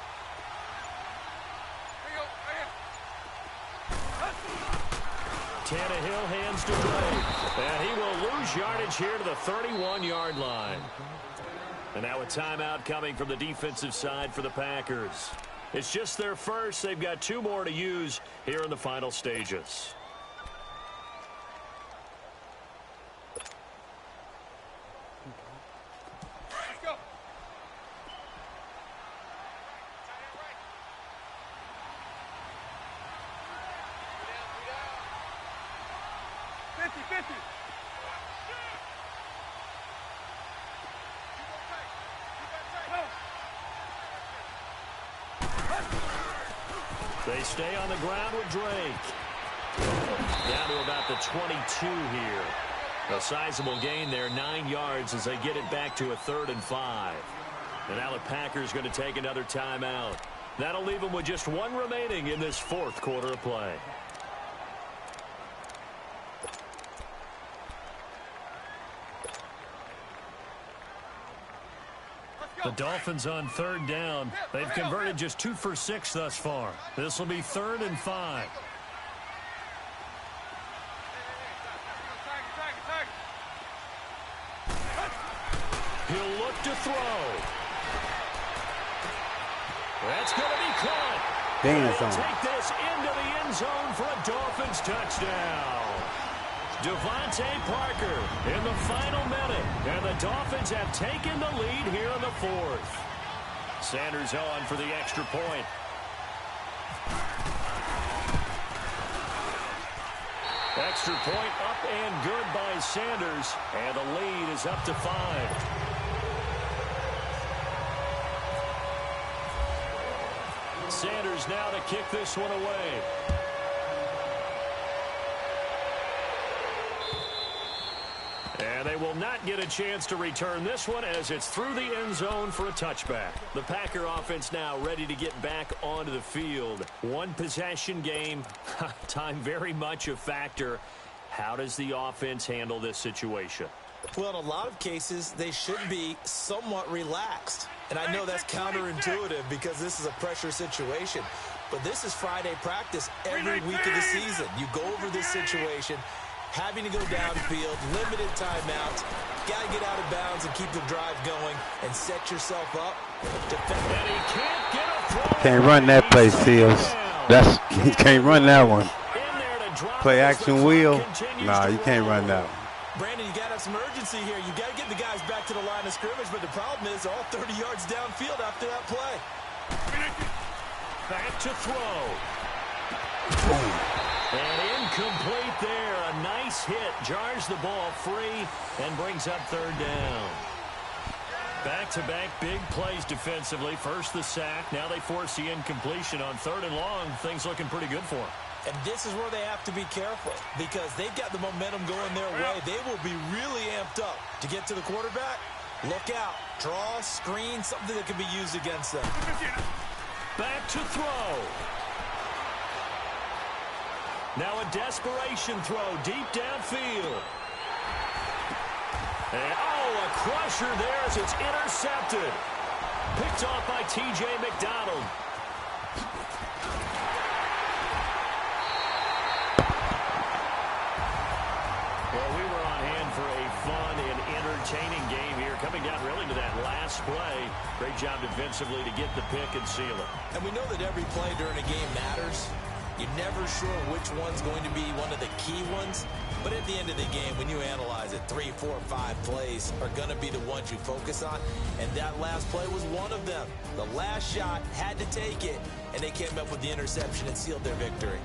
Tannehill hands to Ray. And he will lose yardage here to the 31-yard line. And now a timeout coming from the defensive side for the Packers. It's just their first. They've got 2 more to use here in the final stages. Let's go. 50-50. They stay on the ground with Drake. Down to about the 22 here. A sizable gain there, 9 yards as they get it back to a 3rd and 5. And now the Packers going to take another timeout. That'll leave them with just 1 remaining in this 4th quarter of play. The Dolphins on 3rd down. They've converted just 2 for 6 thus far. This will be 3rd and 5. He'll look to throw. That's going to be caught. Damn, Take this into the end zone for a Dolphins touchdown. Devontae Parker in the final minute, and the Dolphins have taken the lead here in the 4th. Sanders on for the extra point. Extra point up and good by Sanders, and the lead is up to 5. Sanders now to kick this one away. And they will not get a chance to return this one as it's through the end zone for a touchback. The Packer offense now ready to get back onto the field. 1 possession game. Time very much a factor. How does the offense handle this situation? Well, in a lot of cases, they should be somewhat relaxed. And I know that's counterintuitive because this is a pressure situation. But this is Friday practice every week of the season. You go over this situation. having to go downfield, limited timeouts. Got to get out of bounds and keep the drive going and set yourself up. And he can't get a throw. Can't run that play, Seals. You can't run that one. Play action wheel. Nah, you can't run that one. Brandon, you got to have some urgency here. You got to get the guys back to the line of scrimmage, but the problem is all 30 yards downfield after that play. Back to throw. And incomplete there. A nice hit. Jars the ball free and brings up third down. Back-to-back big plays defensively. First the sack. Now they force the incompletion on third and long. Things looking pretty good for them. And this is where they have to be careful because they've got the momentum going their way. They will be really amped up to get to the quarterback. Look out. Draw, screen, something that can be used against them. Back to throw. Now a desperation throw deep downfield. And, a crusher there as it's intercepted. Picked off by T.J. McDonald. Well, we were on hand for a fun and entertaining game here. Coming down really to that last play. Great job defensively to get the pick and seal it. And we know that every play during a game matters. You're never sure which one's going to be one of the key ones. But at the end of the game, when you analyze it, 3, 4, 5 plays are going to be the ones you focus on. And that last play was one of them. The last shot had to take it, and they came up with the interception and sealed their victory.